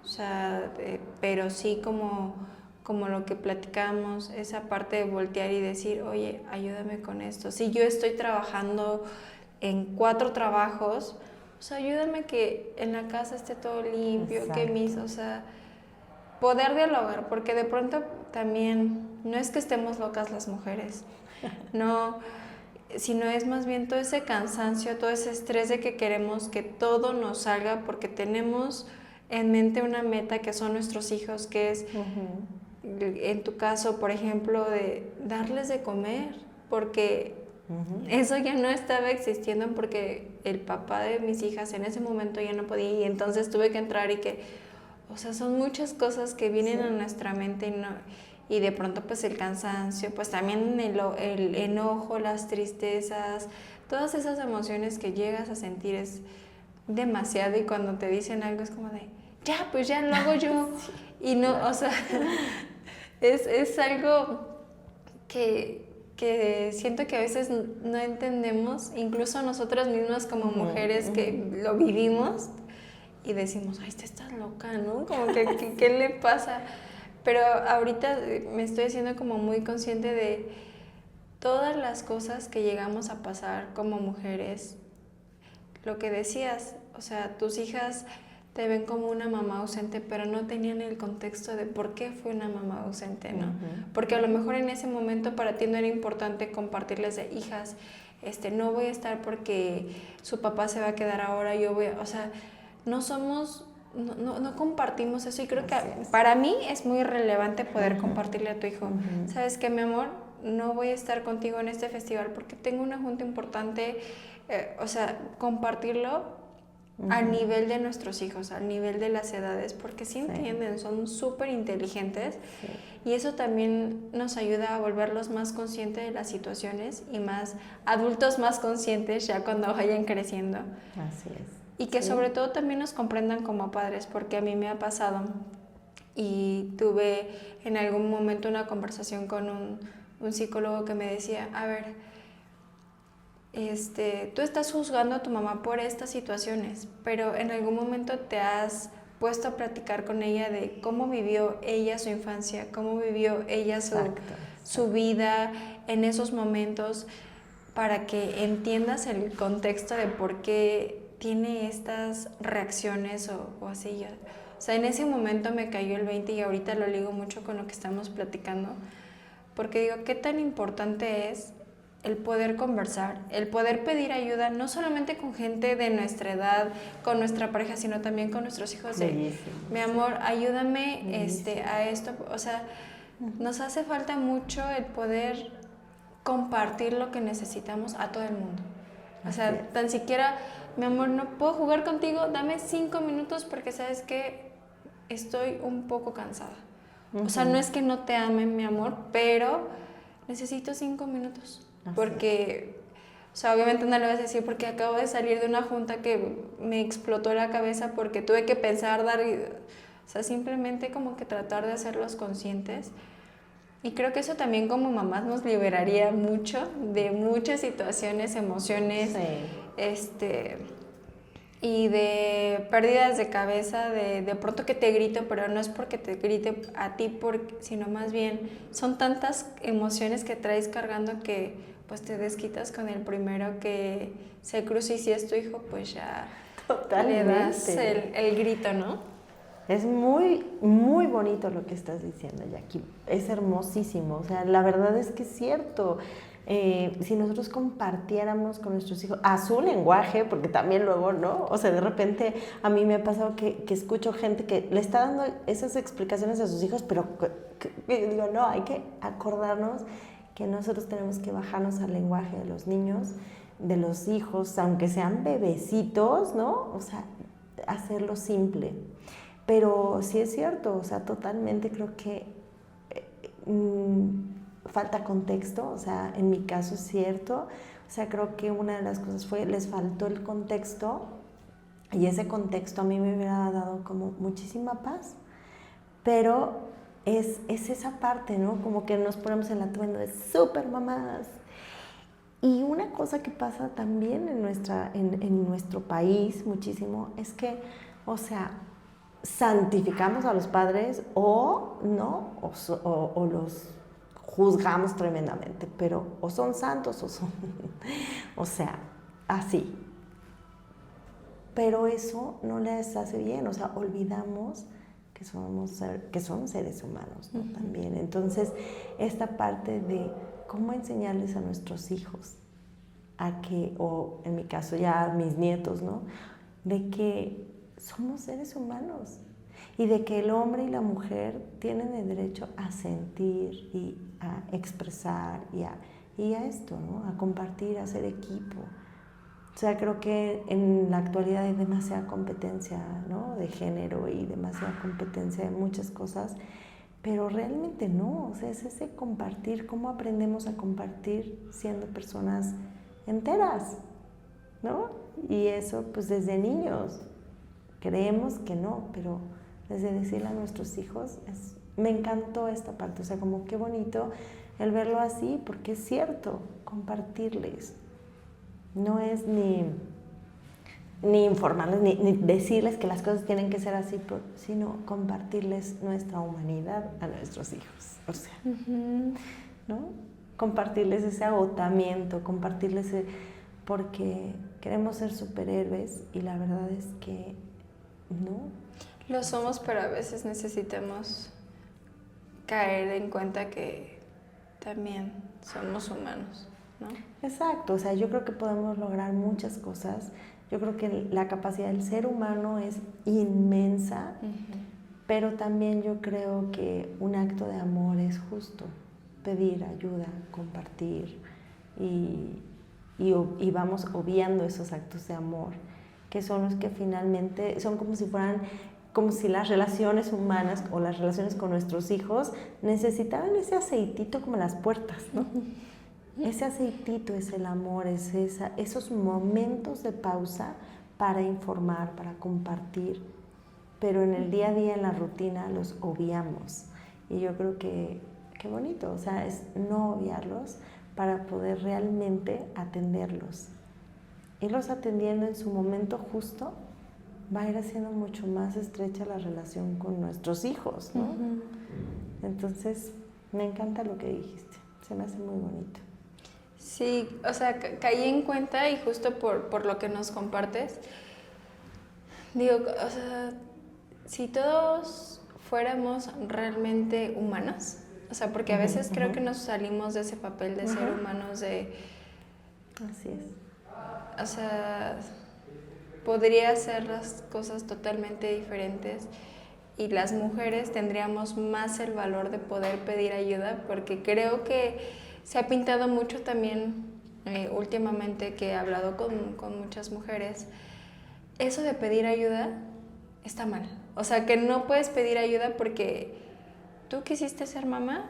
Speaker 2: o sea, pero sí como lo que platicamos, esa parte de voltear y decir, oye, ayúdame con esto. Si yo estoy trabajando en 4 trabajos, o sea, ayúdame que en la casa esté todo limpio,
Speaker 1: Exacto.
Speaker 2: o sea, poder dialogar, porque de pronto también no es que estemos locas las mujeres, no, sino es más bien todo ese cansancio, todo ese estrés de que queremos que todo nos salga porque tenemos en mente una meta que son nuestros hijos, que es, en tu caso, por ejemplo, de darles de comer, porque eso ya no estaba existiendo porque el papá de mis hijas en ese momento ya no podía y entonces tuve que entrar y que, o sea, son muchas cosas que vienen a nuestra mente y de pronto pues el cansancio, pues también el enojo, las tristezas, todas esas emociones que llegas a sentir es demasiado y cuando te dicen algo es como de, ya, pues ya lo hago yo y no, o sea, es algo que siento que a veces no entendemos, incluso nosotras mismas como mujeres que lo vivimos y decimos, ay, estás loca, ¿no? Como que ¿qué le pasa? Pero ahorita me estoy haciendo como muy consciente de todas las cosas que llegamos a pasar como mujeres. Lo que decías, o sea, tus hijas te ven como una mamá ausente, pero no tenían el contexto de por qué fue una mamá ausente, ¿no? Porque a lo mejor en ese momento para ti no era importante compartirles de hijas, no voy a estar porque su papá se va a quedar ahora, yo voy a, o sea, no somos, no compartimos eso y creo que para mí es muy relevante poder compartirle a tu hijo, ¿sabes qué, mi amor? No voy a estar contigo en este festival porque tengo una junta importante, o sea, compartirlo a nivel de nuestros hijos, a nivel de las edades, porque sí entienden, son súper inteligentes y eso también nos ayuda a volverlos más conscientes de las situaciones y más adultos más conscientes ya cuando vayan creciendo.
Speaker 1: Así es.
Speaker 2: Y que sobre todo también nos comprendan como padres, porque a mí me ha pasado y tuve en algún momento una conversación con un psicólogo que me decía, a ver, tú estás juzgando a tu mamá por estas situaciones, pero en algún momento te has puesto a platicar con ella de cómo vivió ella su infancia, cómo vivió ella su vida en esos momentos, para que entiendas el contexto de por qué tiene estas reacciones o así. O sea, en ese momento me cayó el 20 y ahorita lo ligo mucho con lo que estamos platicando, porque digo, qué tan importante es el poder conversar, el poder pedir ayuda, no solamente con gente de nuestra edad, con nuestra pareja, sino también con nuestros hijos. Mi amor, ayúdame a esto. O sea, nos hace falta mucho el poder compartir lo que necesitamos a todo el mundo. O sea, tan siquiera, mi amor, no puedo jugar contigo, dame 5 minutos porque sabes que estoy un poco cansada. O sea, no es que no te ame, mi amor, pero necesito 5 minutos. Porque, o sea, obviamente no le vas a decir porque acabo de salir de una junta que me explotó la cabeza porque tuve que pensar, o sea, simplemente como que tratar de hacerlos conscientes. Y creo que eso también como mamás nos liberaría mucho de muchas situaciones, emociones, y de pérdidas de cabeza, de pronto que te grito, pero no es porque te grite a ti, sino más bien son tantas emociones que traes cargando que pues te desquitas con el primero que se cruza y si es tu hijo, pues ya le das el grito, ¿no?
Speaker 1: Es muy, muy bonito lo que estás diciendo, Jackie. Es hermosísimo. O sea, la verdad es que es cierto. Si nosotros compartiéramos con nuestros hijos a su lenguaje, porque también luego, ¿no? O sea, de repente a mí me ha pasado que escucho gente que le está dando esas explicaciones a sus hijos, pero que digo, no, hay que acordarnos que nosotros tenemos que bajarnos al lenguaje de los niños, de los hijos, aunque sean bebecitos, ¿no? O sea, hacerlo simple. Pero sí es cierto, o sea, totalmente creo que falta contexto, o sea, en mi caso es cierto, O sea, creo que una de las cosas fue, les faltó el contexto, y ese contexto a mí me hubiera dado como muchísima paz. Pero es esa parte, ¿no? Como que nos ponemos el atuendo de súper mamadas. Y una cosa que pasa también en nuestro país muchísimo es que, o sea, santificamos a los padres o no, o los juzgamos tremendamente, pero o son santos o son, o sea, así. Pero eso no les hace bien, o sea, olvidamos que somos seres humanos, ¿no? También. Entonces, esta parte de cómo enseñarles a nuestros hijos a que, o en mi caso ya mis nietos, ¿no? De que somos seres humanos y de que el hombre y la mujer tienen el derecho a sentir y a expresar y a esto, ¿no? A compartir, a ser equipo. O sea, creo que en la actualidad hay demasiada competencia, ¿no? De género y demasiada competencia de muchas cosas, pero realmente no. O sea, es ese compartir, cómo aprendemos a compartir siendo personas enteras, ¿no? Y eso pues desde niños. Creemos que no, pero desde decirle a nuestros hijos, me encantó esta parte. O sea, como qué bonito el verlo así, porque es cierto, compartirles. No es ni informarles, ni decirles que las cosas tienen que ser así, sino compartirles nuestra humanidad a nuestros hijos. O sea, ¿no? Compartirles ese agotamiento, compartirles porque queremos ser superhéroes y la verdad es que no.
Speaker 2: Lo somos, pero a veces necesitamos caer en cuenta que también somos humanos, ¿no?
Speaker 1: Exacto, o sea, yo creo que podemos lograr muchas cosas. Yo creo que la capacidad del ser humano es inmensa, pero también yo creo que un acto de amor es justo. Pedir ayuda, compartir y vamos obviando esos actos de amor, que son los que finalmente son como si las relaciones humanas o las relaciones con nuestros hijos necesitaran ese aceitito como las puertas, ¿no? Ese aceitito es el amor, es esos momentos de pausa para informar, para compartir, pero en el día a día, en la rutina, los obviamos. Y yo creo que qué bonito, o sea, es no obviarlos para poder realmente atenderlos. Irlos atendiendo en su momento justo va a ir haciendo mucho más estrecha la relación con nuestros hijos, ¿no? Entonces, me encanta lo que dijiste, se me hace muy bonito.
Speaker 2: Sí, o sea, caí en cuenta y justo por lo que nos compartes, digo, o sea, si todos fuéramos realmente humanos, o sea, porque a veces creo que nos salimos de ese papel de ser humanos, de...
Speaker 1: Así es.
Speaker 2: O sea, podría hacer las cosas totalmente diferentes y las mujeres tendríamos más el valor de poder pedir ayuda, porque creo que se ha pintado mucho también últimamente, que he hablado con muchas mujeres, eso de pedir ayuda está mal. O sea, que no puedes pedir ayuda porque tú quisiste ser mamá,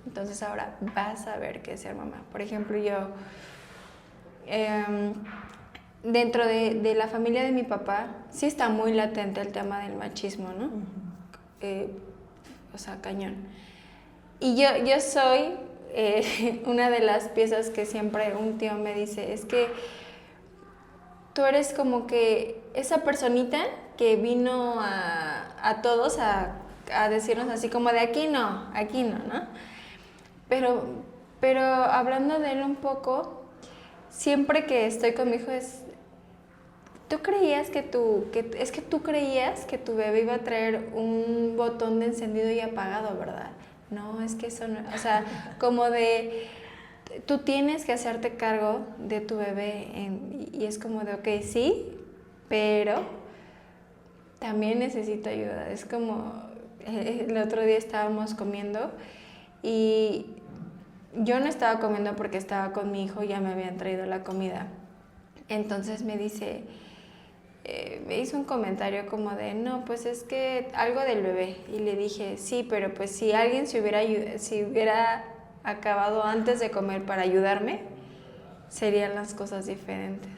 Speaker 2: entonces ahora vas a ver qué es ser mamá. Por ejemplo, yo, dentro de la familia de mi papá, sí está muy latente el tema del machismo, ¿no? O sea, cañón. Y yo soy una de las piezas que siempre un tío me dice, es que tú eres como que esa personita que vino a todos a decirnos así como de aquí no, ¿no? Pero hablando de él un poco, siempre que estoy con mi hijo es, tú creías que tú creías que tu bebé iba a traer un botón de encendido y apagado, ¿verdad? No, es que eso no, o sea, como de, tú tienes que hacerte cargo de tu bebé y es como de, ok, sí, pero también necesito ayuda. Es como, el otro día estábamos comiendo y yo no estaba comiendo porque estaba con mi hijo, ya me habían traído la comida. Entonces me dice, me hizo un comentario como de, no, pues es que algo del bebé. Y le dije, sí, pero pues si alguien si hubiera acabado antes de comer para ayudarme, serían las cosas diferentes.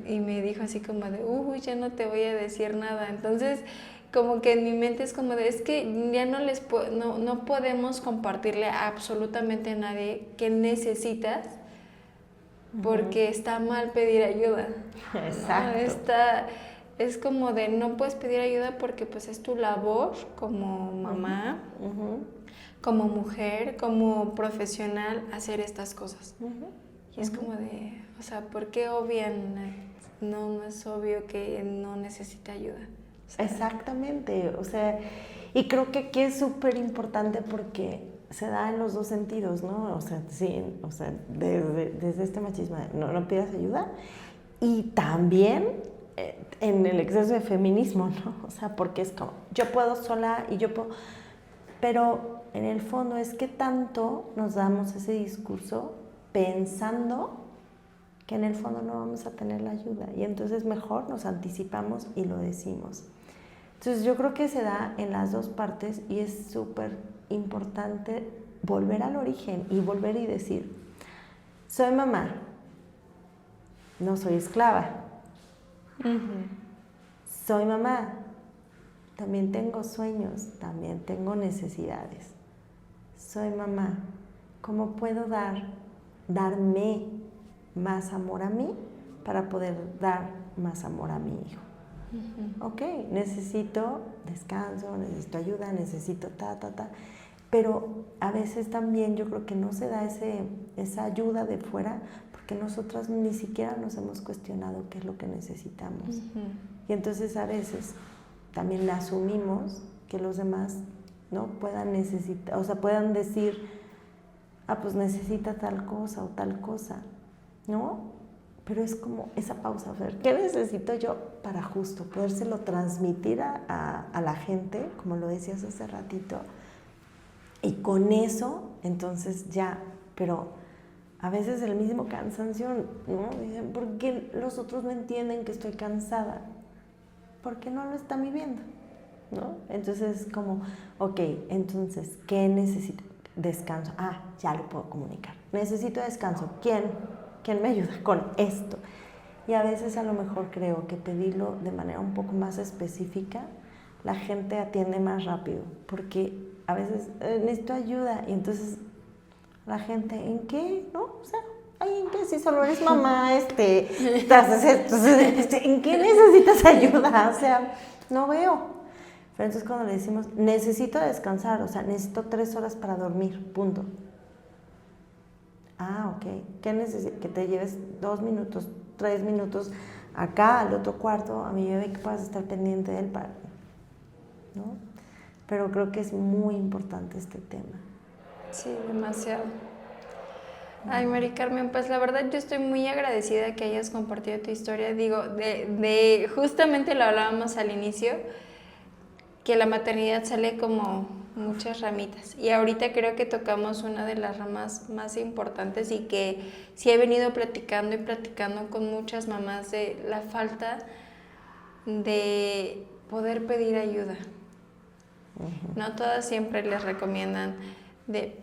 Speaker 2: Y me dijo así como de, ya no te voy a decir nada. Entonces, como que en mi mente es como de, es que ya no podemos compartirle a absolutamente a nadie qué necesitas, porque está mal pedir ayuda.
Speaker 1: Exacto.
Speaker 2: Es como de, no puedes pedir ayuda porque pues es tu labor como mamá, como mujer, como profesional, hacer estas cosas. Y es como de, o sea, ¿por qué obvian? No es obvio que no necesita ayuda. O sea,
Speaker 1: exactamente, o sea, y creo que aquí es súper importante porque se da en los dos sentidos, ¿no? O sea, sí, o sea, desde este machismo, no pidas ayuda, y también en el exceso de feminismo, ¿no? O sea, porque es como, yo puedo sola y yo puedo, pero en el fondo es que tanto nos damos ese discurso pensando que en el fondo no vamos a tener la ayuda, y entonces mejor nos anticipamos y lo decimos. Entonces yo creo que se da en las dos partes y es súper importante volver al origen y volver y decir, soy mamá, no soy esclava. Soy mamá, también tengo sueños, también tengo necesidades. Soy mamá, ¿cómo puedo darme más amor a mí para poder dar más amor a mi hijo? Ok, necesito descanso, necesito ayuda, necesito pero a veces también yo creo que no se da esa ayuda de fuera porque nosotras ni siquiera nos hemos cuestionado qué es lo que necesitamos. Y entonces a veces también asumimos que los demás no puedan necesitar, o sea, puedan decir, pues necesita tal cosa o tal cosa, ¿no? Pero es como esa pausa, ¿qué necesito yo para justo podérselo transmitir a la gente, como lo decías hace ratito? Y con eso, entonces ya, pero a veces el mismo cansancio, ¿no? Dicen, ¿por qué los otros no entienden que estoy cansada? Porque no lo están viviendo, ¿no? Entonces es como, ok, entonces, ¿qué necesito? Descanso. Ya lo puedo comunicar. Necesito descanso. ¿Quién me ayuda con esto? Y a veces a lo mejor creo que pedirlo de manera un poco más específica, la gente atiende más rápido, porque a veces necesito ayuda y entonces la gente, ¿en qué? ¿No? O sea, ¿en qué? Si solo eres mamá, ¿en qué necesitas ayuda? O sea, no veo. Pero entonces cuando le decimos, necesito descansar, o sea, necesito 3 horas para dormir, punto. Ok. ¿Qué necesitas? Que te lleves 2 minutos, 3 minutos acá, al otro cuarto, a mi bebé, que puedas estar pendiente de él, ¿no? Pero creo que es muy importante este tema.
Speaker 2: Sí, demasiado. Ay, Mari Carmen, pues la verdad yo estoy muy agradecida que hayas compartido tu historia. Digo, justamente lo hablábamos al inicio, que la maternidad sale como muchas ramitas. Y ahorita creo que tocamos una de las ramas más importantes y que sí he venido platicando y platicando con muchas mamás de la falta de poder pedir ayuda. No todas siempre les recomiendan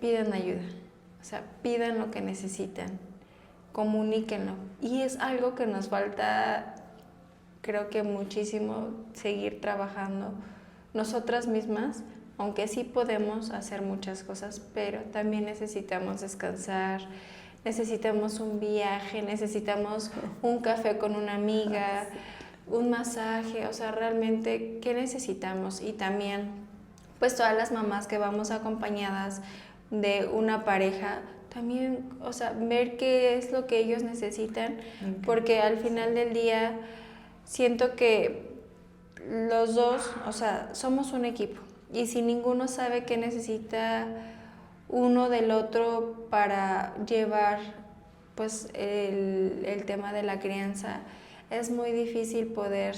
Speaker 2: pidan ayuda. O sea, pidan lo que necesitan, comuníquenlo. Y es algo que nos falta, creo que muchísimo, seguir trabajando nosotras mismas, aunque sí podemos hacer muchas cosas, pero también necesitamos descansar, necesitamos un viaje, necesitamos un café con una amiga, un masaje, o sea, realmente, ¿qué necesitamos? Y también, pues todas las mamás que vamos acompañadas de una pareja, también, o sea, ver qué es lo que ellos necesitan, porque al final del día siento que los dos, o sea, somos un equipo, y si ninguno sabe qué necesita uno del otro para llevar, pues, el tema de la crianza, es muy difícil poder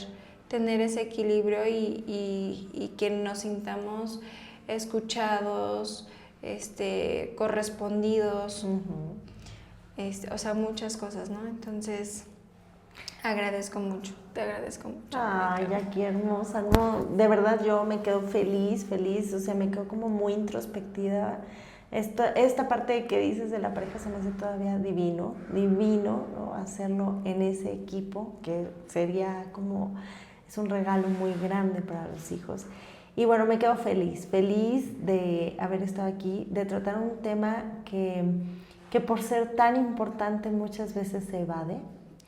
Speaker 2: tener ese equilibrio y que nos sintamos escuchados, correspondidos, o sea, muchas cosas, ¿no? Entonces, te agradezco mucho.
Speaker 1: Ay, Jackie, hermosa, no, de verdad yo me quedo feliz, o sea, me quedo como muy introspectiva Esta parte que dices de la pareja se me hace todavía divino, ¿no? Hacerlo en ese equipo, que sería como, es un regalo muy grande para los hijos. Y bueno, me quedo feliz de haber estado aquí, de tratar un tema que por ser tan importante muchas veces se evade.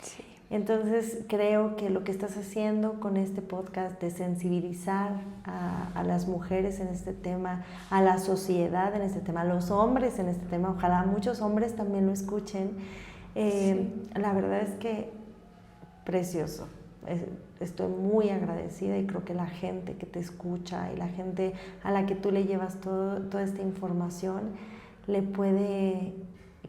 Speaker 2: Sí.
Speaker 1: Entonces creo que lo que estás haciendo con este podcast de sensibilizar a las mujeres en este tema, a la sociedad en este tema, a los hombres en este tema, ojalá muchos hombres también lo escuchen, la verdad es que precioso. Estoy muy agradecida y creo que la gente que te escucha y la gente a la que tú le llevas toda esta información le puede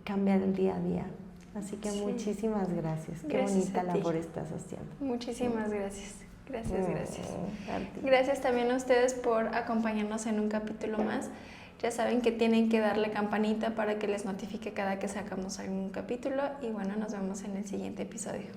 Speaker 1: cambiar el día a día. Así que muchísimas gracias. Qué bonita labor estás haciendo.
Speaker 2: Muchísimas gracias. Gracias. Gracias también a ustedes por acompañarnos en un capítulo más. Ya saben que tienen que darle campanita para que les notifique cada que sacamos algún capítulo. Y bueno, nos vemos en el siguiente episodio.